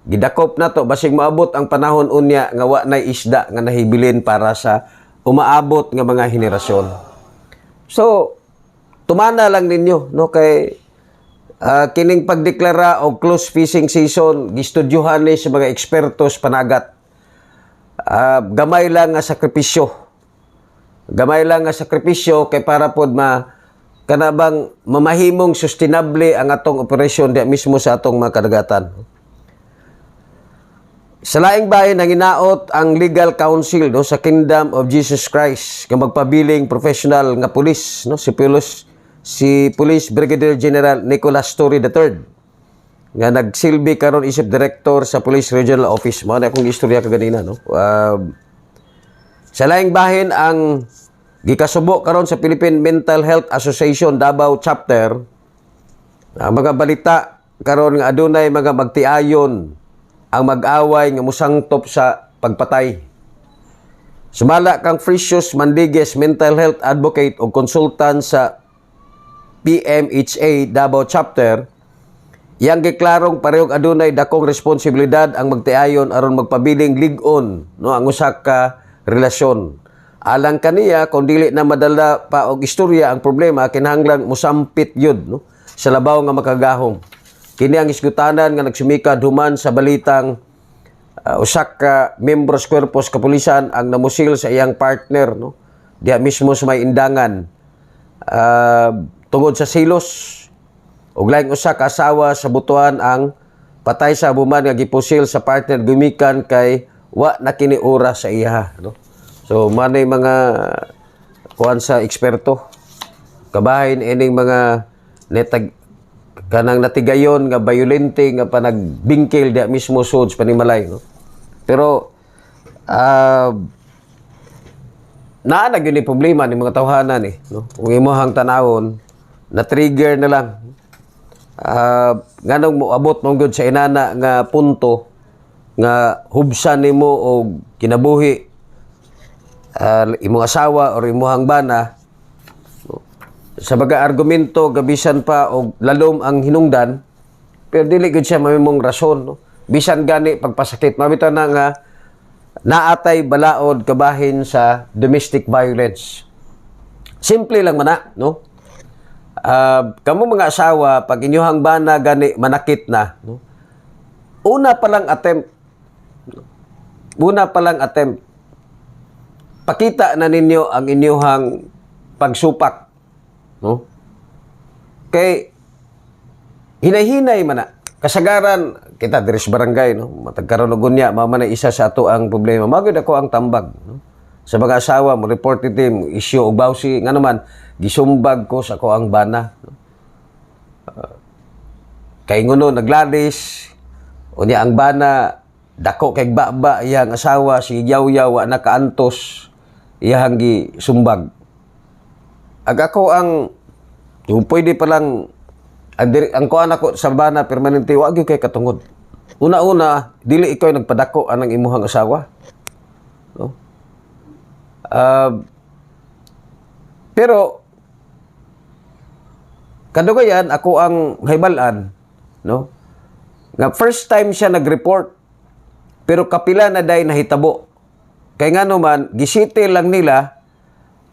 gidakop nato basig maabot ang panahon unya nga wa nay isda nga nahibilin para sa umaabot nga mga henerasyon. So tumana lang ninyo no kay kining pagdeklara og close fishing season gistudyuhan ni sa mga ekspertos panagat. Gamay lang nga sakripisyo. Gamay lang nga sakripisyo kay para pod kanabang mamahimong sustainable ang atong operasyon di mismo sa atong mga kadagatan. Sa laing bahin nanginaot ang legal counsel no sa Kingdom of Jesus Christ nga magpabiling professional nga pulis no si Police Brigadier General Nicholas Torre III nga nagsilbi karon isip director sa Police Regional Office. Mao na akong istorya kaganina no. Sa laing bahin ang gikasubo karon sa Philippine Mental Health Association Davao Chapter mga balita karon nga adunay mga magtiayon ang mag-away nga musangtop sa pagpatay. Sumala kang Frisius Mandigues, mental health advocate o consultant sa PMHA Davao Chapter, yang giklarong parehong adunay dakong responsibilidad ang magtiayon aron magpabiling lig-on no ang usa ka relasyon. Alang kaniya kung dili na madala pa og istorya ang problema kinahanglan musampit yun no sa labaw nga makagahom. Kini ang isgutanan nga nagsumika duman sa balitang usak ka membros kuerpos kapulisan ang namusil sa iyang partner no diha mismo sa may indangan tungod sa silos ug laing usa ka asawa sa butuan ang patay sa abuman nga gipusil sa partner gumikan kay wa na kini ora sa iya no. So manay mga kuan sa eksperto kabahin ining mga kanang natigayon nga violente nga panagbingkil diha mismo sud sa panimalay no. Pero naa na gyud ni problema ni mga tawhanan no. Kung imong tanawon na trigger na lang nganong moabot mong gyud sa inana nga punto nga hubsan nimo og kinabuhi imong asawa or imong bana sa baga argumento gabisan pa og lalom ang hinungdan pero dili gud siya mamimong rason no. Bisan gani pagpasakit mabitaw na nga naatay balaod kabahin sa domestic violence. Simple lang man no. Kamo mga asawa pag inyong bana gani manakit na no. Una pa lang attempt pakita na ninyo ang inyong pagsupak no? Kay hinay-hinay man na. Kasagaran kita diri sa barangay no, matagkaron og unya mao man isa sa ato ang problema. Magud ako ang tambag no. Sa mga asawa mo report team issue og bawsi nga naman gisumbag ko sa ako ang bana no. Kay ngono nagladis unya ang bana dako kay baba iyang asawa si yaw-yaw wa nakaantos iyang gisumbag. Ako ang yung pwede pa lang ang kuan ako sa bana permanente wa gyud kay katungod. Una-una dili ikaw nagpadako anang imuhang asawa. No? Pero kadugayan ako ang hibalan, no? Nga first time siya nag-report, pero kapila na day nahitabo. Kay nga naman, gisite lang nila,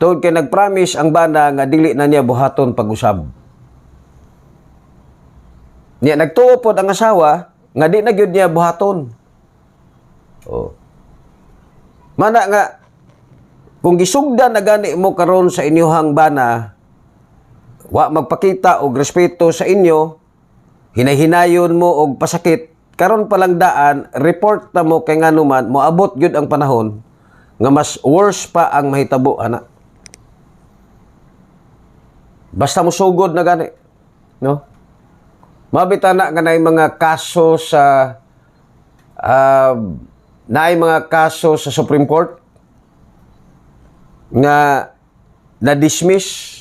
tungod kay nag-promise ang bana nga dili na niya buhaton pag-usab. Niya, nagtuo po ang asawa, nga di na gyud niya buhaton. Oh. Mana nga, kung gisugdan na gani mo karon sa inyuhang bana, wa magpakita og respeto sa inyo, hinahinayon mo og pasakit, karon palang daan, report na mo kay nganuman, moabot gyud ang panahon nga mas worse pa ang mahitabo ana. Basta mo sugod na gani, no? Mabitana nga nay mga kaso sa naay mga kaso sa Supreme Court nga na-dismiss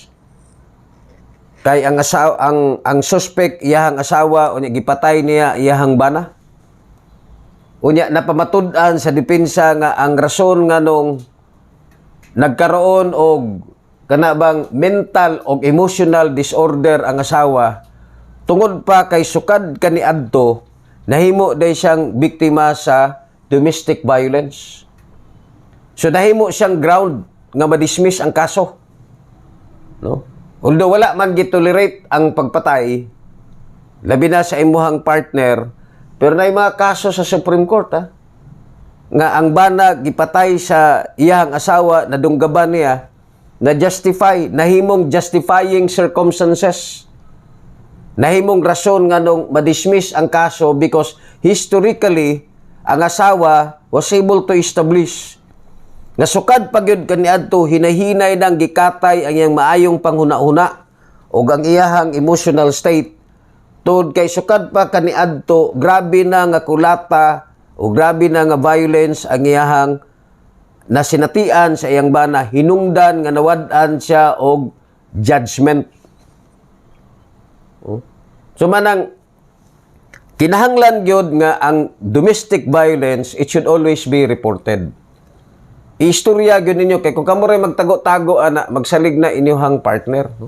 kay ang asawa, ang suspect iyahang asawa unya gipatay niya iyahang bana. Unya napamatud-an sa depensa nga ang rason nga nung nagkaroon og kana bang mental o emotional disorder ang asawa tungod pa kay sukad kaniadto nahimo day siyang biktima sa domestic violence. So nahimo siyang ground nga ma-dismiss ang kaso. No? Although wala man gitolerate ang pagpatay, labi na sa imuhang partner, pero na mga kaso sa Supreme Court, ha? Nga ang bana gipatay sa iyang asawa na dunggaban niya, na justify, nahimong justifying circumstances, nahimong rason nga nung ma-dismiss ang kaso because historically, ang asawa was able to establish nasukad pagyud kaniadto hinahinay nang gikatay ang iyang maayong panghuna-huna o ang iyahang emotional state tungod kay sukad pa kaniadto grabe na nga kulata o grabe na nga violence ang iyahang nasinatian sa iyang bana hinungdan nga nawad-an siya og judgment. So manang kinahanglan gyud nga ang domestic violence it should always be reported. Istorya gyud ninyo kay kung kamo ray magtago-tago ana magsalig na inyong partner, no?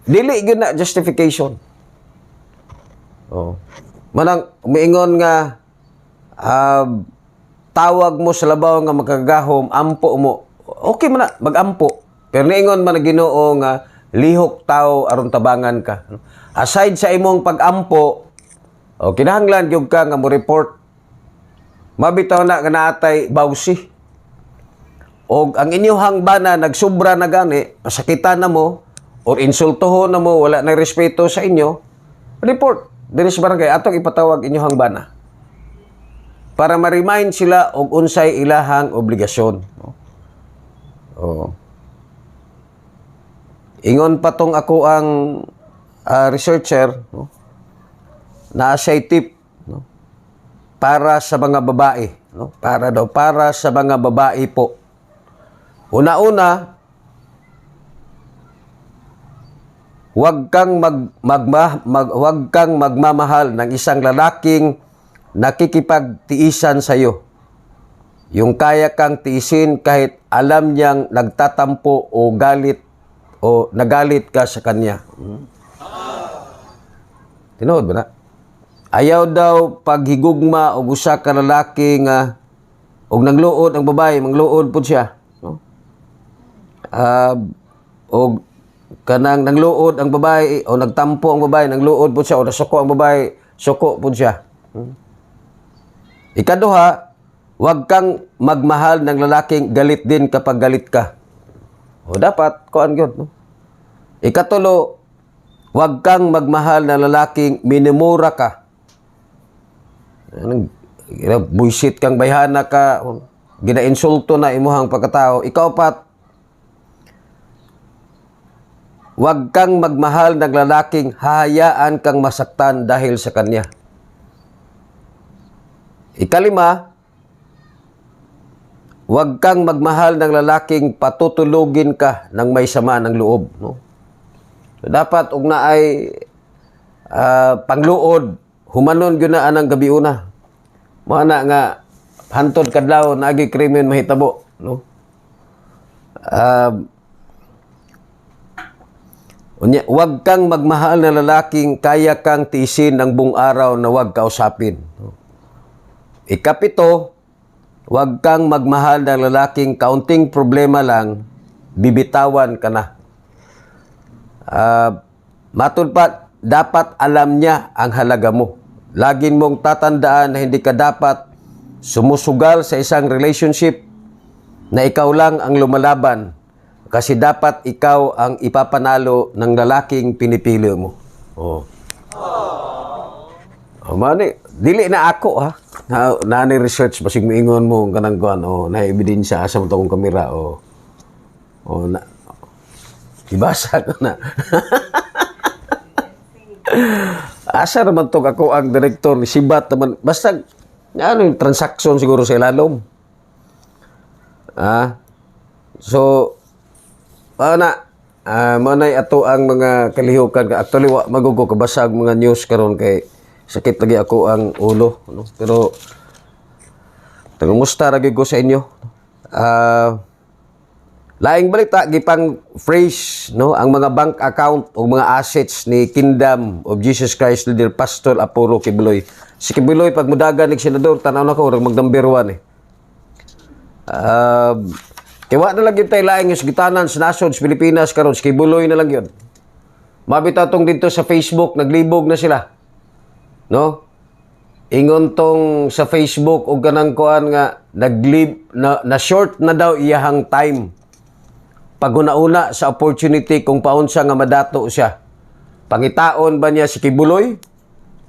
Dili gyud na justification. Oh. Manang umiingon nga tawag mo sa labaw nga magkagahom, ampo mo. Okay man na magampo. Pero niingon man Ginoo nga lihok tao aron tabangan ka. Aside sa imong pag-ampo, kinahanglan gyud ka nga mo report. Mabitaw na nga naatay bawsi. O ang inyong bana nagsubra na gani, masakitan na mo, or insultohon na mo, wala na respeto sa inyo, report. Diri sa barangay, atong ipatawag inyong bana. Para ma-remind sila og unsay ilahang obligasyon. Oh. Ingon pa tong ako ang researcher, no? Na siya tip, no? Para sa mga babae, no? Para sa mga babae po. Una-una, huwag kang magmamahal ng isang lalaking nakikipagtiisan sa iyo. Yung kaya kang tiisin kahit alam niyang nagtatampo o galit o nagalit ka sa kanya. Tinood ba na? Ayaw daw paghigugma o usa ka lalaki nga og nangluod ang babae, mangluod pud siya, no? Og kanang nangluod ang babae o nagtampo ang babae, nangluod pud siya o nasuko ang babae, suko pud siya. Ikaduha, huwag kang magmahal ng lalaking galit din kapag galit ka. O dapat kuan gyud, no? Ikatulo, huwag kang magmahal ng lalaking minimura ka. Buisit kang bayhana ka, ginainsulto na imuhang pagkatao. Ikaapat, huwag kang magmahal ng lalaking hahayaan kang masaktan dahil sa kanya. Ikalima, huwag kang magmahal ng lalaking patutulugin ka ng may sama ng loob, no? So, dapat ug naay pangluod, humanon gyud na anang gabi una. Mao na nga hantod kadlaw naagi krimen mahitabo, no? Huwag kang magmahal na lalaking kaya kang tiisin ng buong araw na huwag kausapin. Ikapito, huwag kang magmahal ng lalaking kaunting problema lang, bibitawan ka na. Matulpat, dapat alam niya ang halaga mo. Laging mong tatandaan na hindi ka dapat sumusugal sa isang relationship na ikaw lang ang lumalaban. Kasi dapat ikaw ang ipapanalo ng lalaking pinipili mo. Mani, dili na ako ha. Na research basig moingon mo kanang kuan na ebidensya asa mo tong kamera na ibasa ko na. Asa naman to ako ang direktor ni Sibat naman basta ano yung transaksyon siguro sa ilalom. So manay ato ang mga kalihukan. Actually, magugo kabasag mga news karon kay sakit lagi ako ang ulo. No? Pero, tagumusta lagi ko sa inyo. Laing balita, gipang phrase, no? Ang mga bank account o mga assets ni Kingdom of Jesus Christ Leader Pastor Apollo Kibuloy. Si Kibuloy, pag mudagan ni senador, tanaw na ko, mag-number 1 eh. Kaya na lang yun tayo laing yung gitanan sa nasod sa Pilipinas karon si Kibuloy na lang yun. Mabita tong dito sa Facebook, naglibog na sila. No? Ingon tong sa Facebook o ganang kuan nga na short na daw iyahang time. Pag-una-una sa opportunity kung paunsa nga madato siya. Pangitaon ba niya si Kibuloy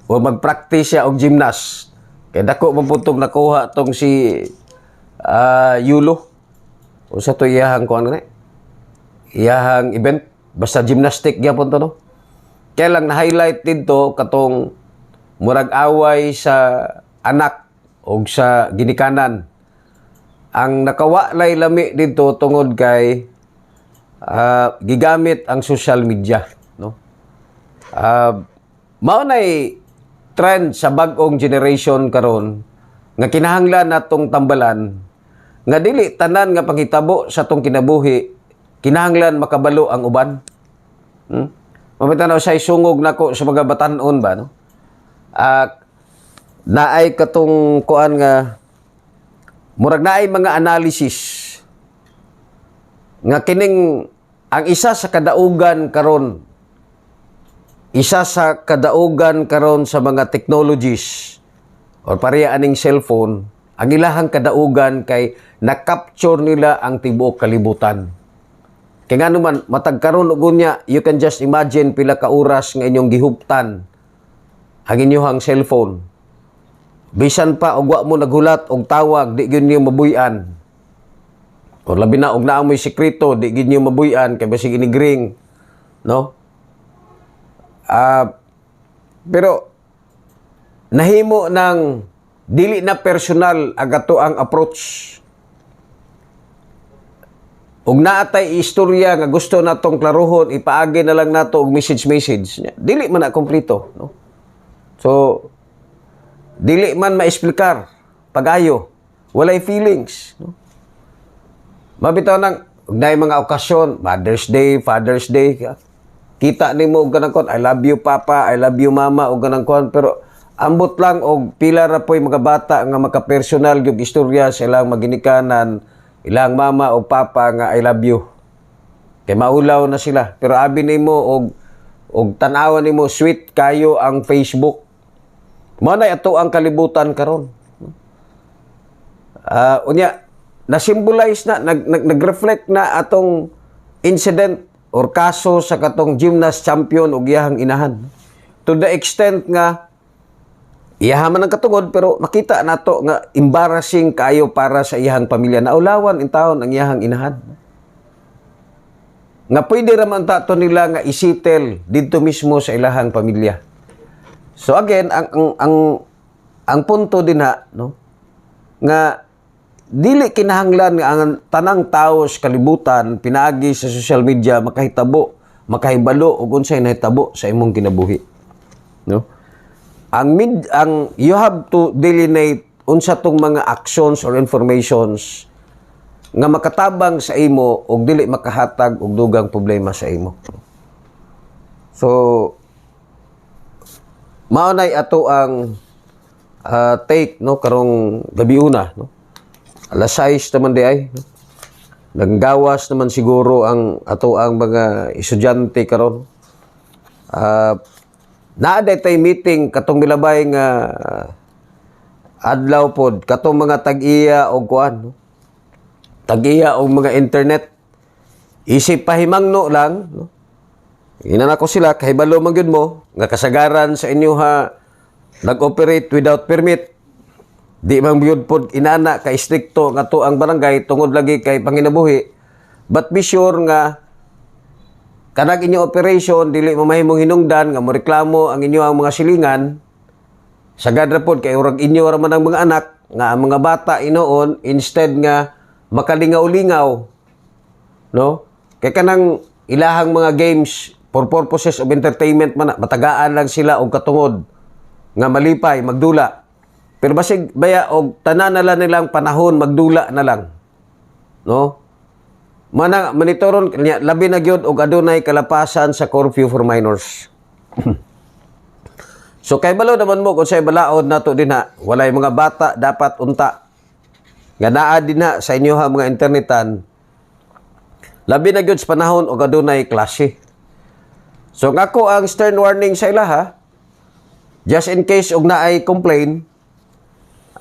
o mag-practice siya og gymnast? Kaya dako maputog nakuha tong si Yulo. O sa to iyahang kuan na iyahang event basta gymnastic gyapon to no. Kaya lang na-highlight dito katong murag away sa anak o sa ginikanan. Ang nakawalay lami dito tungod kay gigamit ang social media no. Mao nay trend sa bag-ong generation karon nga kinahanglan natong tambalan nga dili tanan nga panghitabo sa tong kinabuhi kinahanglan makabalo ang uban. Mamitanaw say sungog nako sa mga batan-on ba no. Naay katong kuan nga murag naay mga analysis nga kining ang isa sa kadaugan karon sa mga technologies or pareha aning cellphone ang ilahang kadaugan kay na-capture nila ang tibuok kalibutan. Kaya nga naman, matag karon og unya, you can just imagine pila ka oras nga inyong gihuptan ang inyong cellphone. Bisan pa og wa mo naghulat og tawag, di gyud niyo mabuy-an. O labi na og naamoy sekreto, di gyud niyo mabuy-an kay basig inigring, no? Pero nahimo ng dili na personal agato ang approach. Ug naatay istorya nga gusto natong klaruhon, ipaagi na lang nato og message. Dili man na kompleto, no? So dili man maesplikar pag-ayo, walay feelings, no? Mabitaw nang ugnay mga okasyon, Mother's Day, Father's Day, kita nimo og ganang kon, I love you papa, I love you mama og ganang kon, pero ambot lang og pila ra poy mga bata nga makapersonal gyud istorya sa ilang maginikanan, ilang mama o papa nga I love you. Kay maulaw na sila. Pero abi nimo og tan-awan nimo sweet kayo ang Facebook. Mao na ato ang kalibutan karon. Unya na-symbolize na nag-reflect na atong incident or kaso sa katong gymnast champion og iyahang inahan. To the extent nga iyahaman ang katungod pero makita nato nga embarrassing kayo para sa iyahang pamilya. Naulawan in taon ang iyahang inahan. Nga pwede raman tato nila nga isitel dito mismo sa ilahang pamilya. So again, ang punto din ha, no? Nga dili kinahanglan nga ang tanang tao sa kalibutan pinaagi sa social media makahitabo, makahibalo ug unsay nahitabo sa imong kinabuhi. No? You have to delineate unsa tong mga actions or informations nga makatabang sa imo og dili makahatag og dugang problema sa imo. So mao nay ato ang take no karong gabi una no. Alas 6 naman di ay. No? Nanggawas naman siguro ang ato ang mga estudyante karon. Naa tay meeting katong milabay nga adlaw pod katong mga tag-iya og kuan no. Tag-iya og mga internet. Isip pahimangno lang no. Inan ako sila kay balo man gyud mo nga kasagaran sa inyo ha nag-operate without permit. Di man gyud pod inana ka istrikto nga to ang barangay tungod lagi kay panginabuhi. But be sure nga kanang inyo operation dili mo mahimong hinungdan nga moreklamo ang inyo ang mga silingan. Sagad ra pod kay urag inyo ra man ang mga anak nga ang mga bata inoon instead nga makalingaw-lingaw no kay kanang ilahang mga games for purposes of entertainment man matagaan lang sila og katungod nga malipay magdula pero basig baya og tanan na lang nilang panahon magdula na lang no mana monitoron kanya labi na gyud og adunay kalapasan sa curfew for minors. So kay balo naman mo kung say balaod nato dinha walay mga bata dapat unta nga naa dinha sa inyo ha mga internetan labi na gyud sa panahon og adunay klase. So ngako ang stern warning sa ila ha just in case og naay complain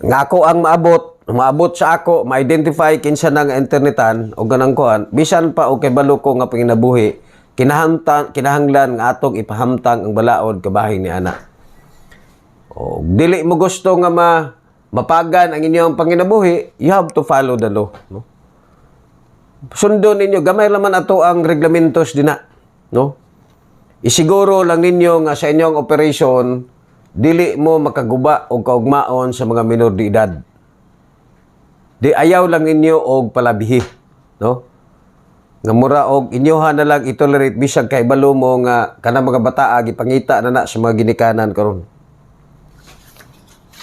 ngako ang maabot sa ako ma-identify kinsa nang internetan o ganang kuan bisan pa o kay balo ko nga panginabuhi kinahanglan nga atong ipahamtang ang balaod kabahin ni ana. O dili mo gusto nga mapagan ang inyong panginabuhi, you have to follow the law, no? Sundon ninyo gamay laman ato ang reglamentos dina, no? Isiguro lang ninyo nga sa inyong operation dili mo makaguba og kaugmaon sa mga minor de edad. Di ayaw lang ninyo og palabihi, no? Nga mura og inyoha na lang itolerate bisag kay balo mo nga kanang mga bataa gipangita na sa mga ginikanan karon.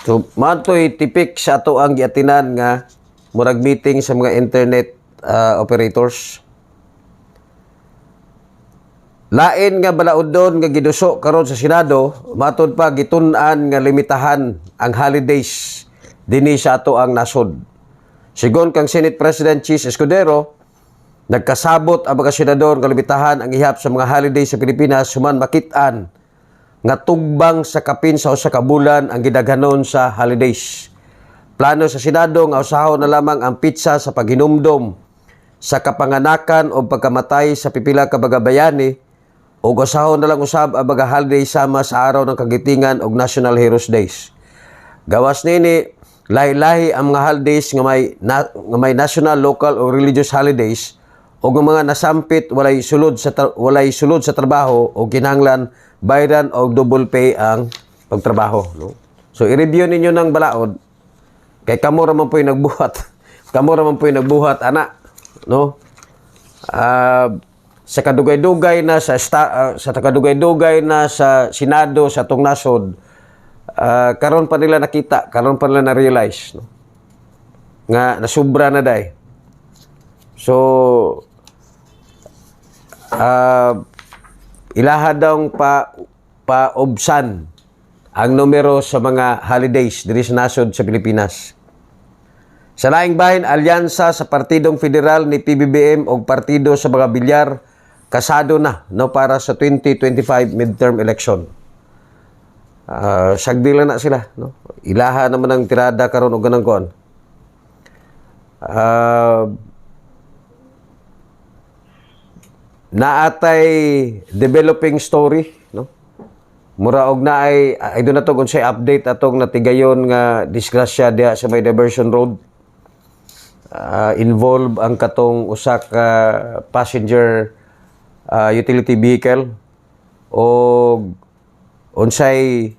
So, matoy tipik sa ato ang giatinan nga murag meeting sa mga internet operators. Lain nga balaod doon nga giduso karon sa Senado, matod pa gitun-an nga limitahan ang holidays dinhi sa ato ang nasod. Sigon kang Senate President Chis Escudero, nagkasabot ang mga senador nga limitahan ang ihap sa mga holidays sa Pilipinas human makit-an nga tugbang sa kapin sa usa ka bulan ang gidaghanon sa holidays. Plano sa Senado nga usahon na lamang ang pitsa sa paghinumdom sa kapanganakan o pagkamatay sa pipila ka mga bayani o usahon na lang usab ang mga holiday sama sa araw ng kagitingan og National Heroes Days. Gawas nini lahi-lahi ang mga holidays nga may national, local o religious holidays o mga nasampit walay sulod sa trabaho o kinahanglan bayran o double pay ang pagtrabaho, no? So i-review ninyo ng balaod kay kamo ra man po'y nagbuhat. Kamo ra man po'y nagbuhat ana, no? Sa kadugay-dugay na sa kadugay-dugay na sa Senado sa atong nasod, karon pa nila nakita, karon pa nila na-realize, no? Nga nasubra na day. So ilaha daw paubsan ang numero sa mga holidays diri sa nasod sa Pilipinas. Sa laing bahin, alyansa sa Partidong Federal ni PBBM o partido sa mga bilyar kasado na no para sa 2025 midterm election. Sagdila na sila, no? Ilaha naman ang tirada karon og ganang kuan. Naatay developing story, no? Mura og naay do na to unsay update atong natigayon nga disgrasya diha sa may diversion road. Involve ang katong usa ka passenger utility vehicle o unsay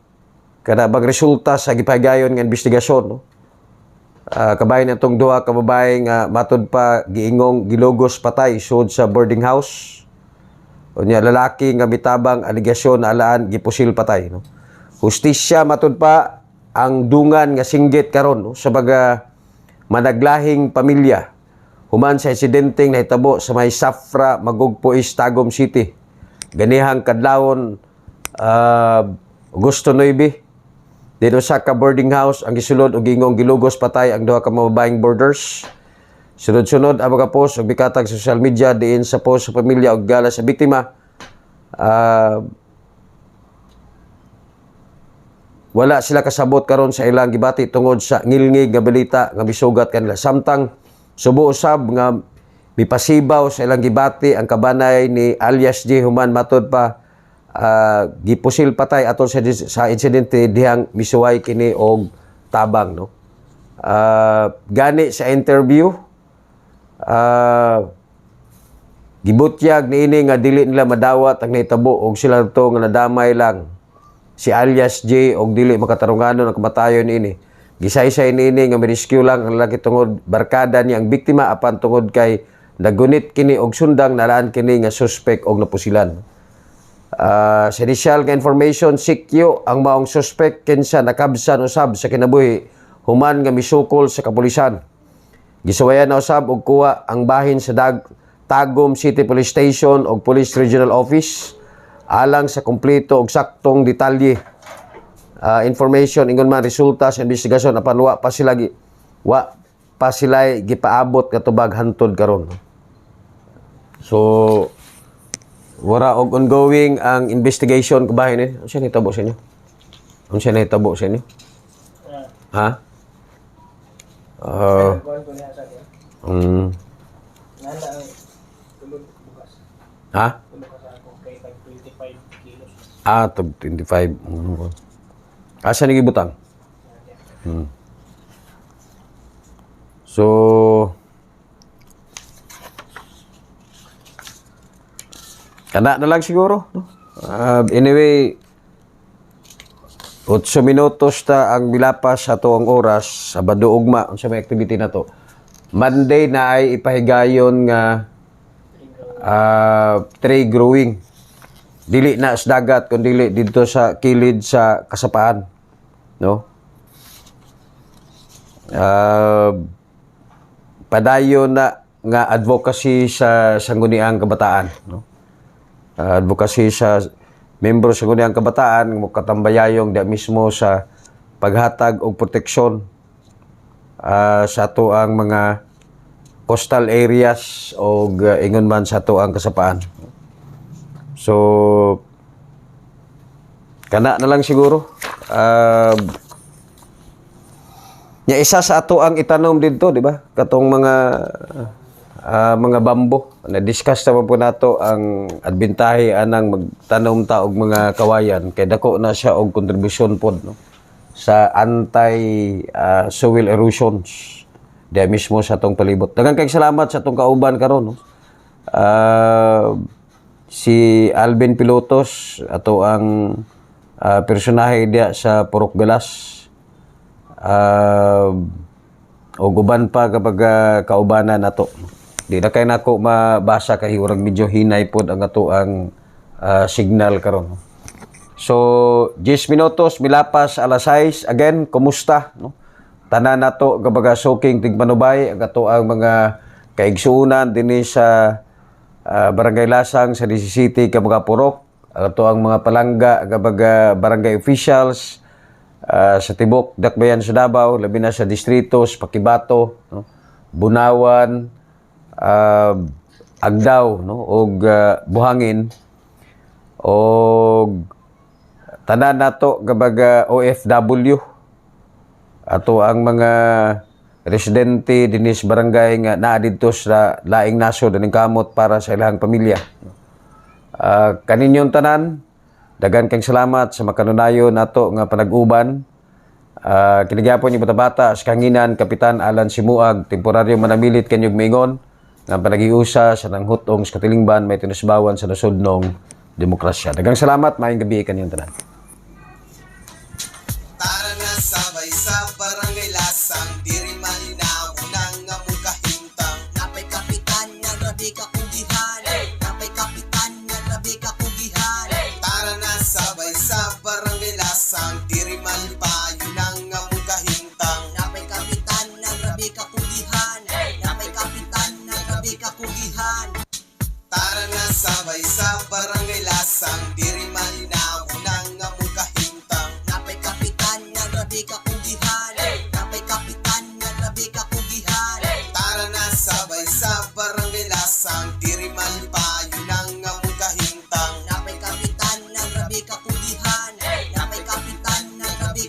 kada bang resulta sa gipagayon nga investigasyon, no? Kabahin atong duha ka babae nga matud pa giingong gilogos patay sud sa boarding house. Unya lalaki nga mitabang aligasyon na alaan gipusil patay, no? Hustisya matud pa ang dungan nga singgit karon, no? Sa baga managlahing pamilya human sa insidenteng nahitabo sa may Safra, Magugpo East, Tagum City. Ganihang kadlawon Agosto 9. Dito sa ka boarding house ang gisulod og ingong gilugos patay ang duha ka mababaeng boarders. Sunod-sunod ang mga post ug bikatag sa social media diin sa post sa pamilya ug gala sa biktima. Wala sila kasabot karon sa ilang gibati tungod sa ngilngig nga balita nga misugat kanila. Samtang subo usab nga mipasibaw sa ilang gibati ang kabanay ni alias J. Human matod pa gipusil patay atol sa insidente dihang misuway kini og tabang, no. Gani sa interview gibutyag niini nga dili nila madawat ang nahitabo og sila to nga nadamay lang si alias J og dili makatarunganon ang kamatayon niini. Gisay-say niini nga mi-rescue lang ang lalaki tungod barkada niya ang biktima apan tungod kay nagunit kini og sundang nalaan kini nga suspect og napusilan. Sa initial nga information, sikyo ang maong suspect kinsa nakabsan usab sa kinabuhi human nga misukol sa kapulisan. Gisuwayan na usab og kuha ang bahin sa Tagum City Police Station og Police Regional Office alang sa kumpleto og saktong detalye. Information ingon man resulta sa investigasyon apan wa pa sila gipaabot katubag hantod karon. So wala og ongoing ang investigation kabahin ni. Ano siya nahitabo sa inyo? Ano siya nahitabo sa inyo? Ha? Ha? Tag 25. Asa ni gibutang? So kana na lang siguro, no? Anyway, 8 minutos ta ang milapas sa to ang oras sa Sabado ugma unsa may activity na to. Monday na ay ipahigayon nga tree growing. Dili na sa dagat kundi dito sa kilid sa kasapaan, no? Padayon na nga advocacy sa sangguniang kabataan, no? Advocacy sa membro sa Sangguniang Kabataan mo katambayayong da mismo sa paghatag og proteksyon sa ato ang mga coastal areas o ingon man sa ato ang kasapaan. So kana na lang siguro. Nya isa sa ato ang itanom dito, di ba? Katong mga bambo. Na-discuss naman po nato ang adbintahe anang magtanom ta og mga kawayan kay dako na siya og kontribusyon pod, no, sa anti soil erosions di mismo sa atong palibot. Daghang kay salamat sa atong kauban karon, no. Si Alvin Pilotos ato ang personahe diya sa Purok Galas. O guban pa kapag kaubanan nato. Di na kay nako mabasa kay urang medyo hinay pod ang ato ang signal karon. So 10 minutos milapas alas 6 again, kumusta, no? Tanan nato kapag soking tigmanubay ang ato ang mga kaigsuunan dinhi sa Barangay Lasang sa DC City ka mga purok, ato ang mga palangga kapag barangay officials sa tibok dakbayan sa Davao, labi na sa distritos Pakibato, no? Bunawan, Agdaw, no, og Buhangin, og tanan nato kapag OFW ato ang mga residente dinis barangay nga naa didto sa laing nasod aning kamot para sa ilang pamilya. Kaninyong tanan, daghan kang salamat sa makanunayon nato nga panag-uban. Kinigyapon ni bata-bata sa kanginan Kapitan Alan Simuag, temporaryo manamilit kanyog mingon nga panagiusa sa nanghutong sa katilingban may tinusbawan sa nasudnong demokrasya. Daghang salamat, maayong gabi kaninyong tanan. Tara na sabay sa Barangay Lasang, diri malinaw nang among kahintang. Napay kapitan nga grabe ka kugihan. Napay kapitan nga grabe ka kugihan. Tara na sabay sa Barangay Lasang, diri malipayon nang among kahintang. Napay kapitan nga grabe ka kugihan. Napay kapitan rabi ka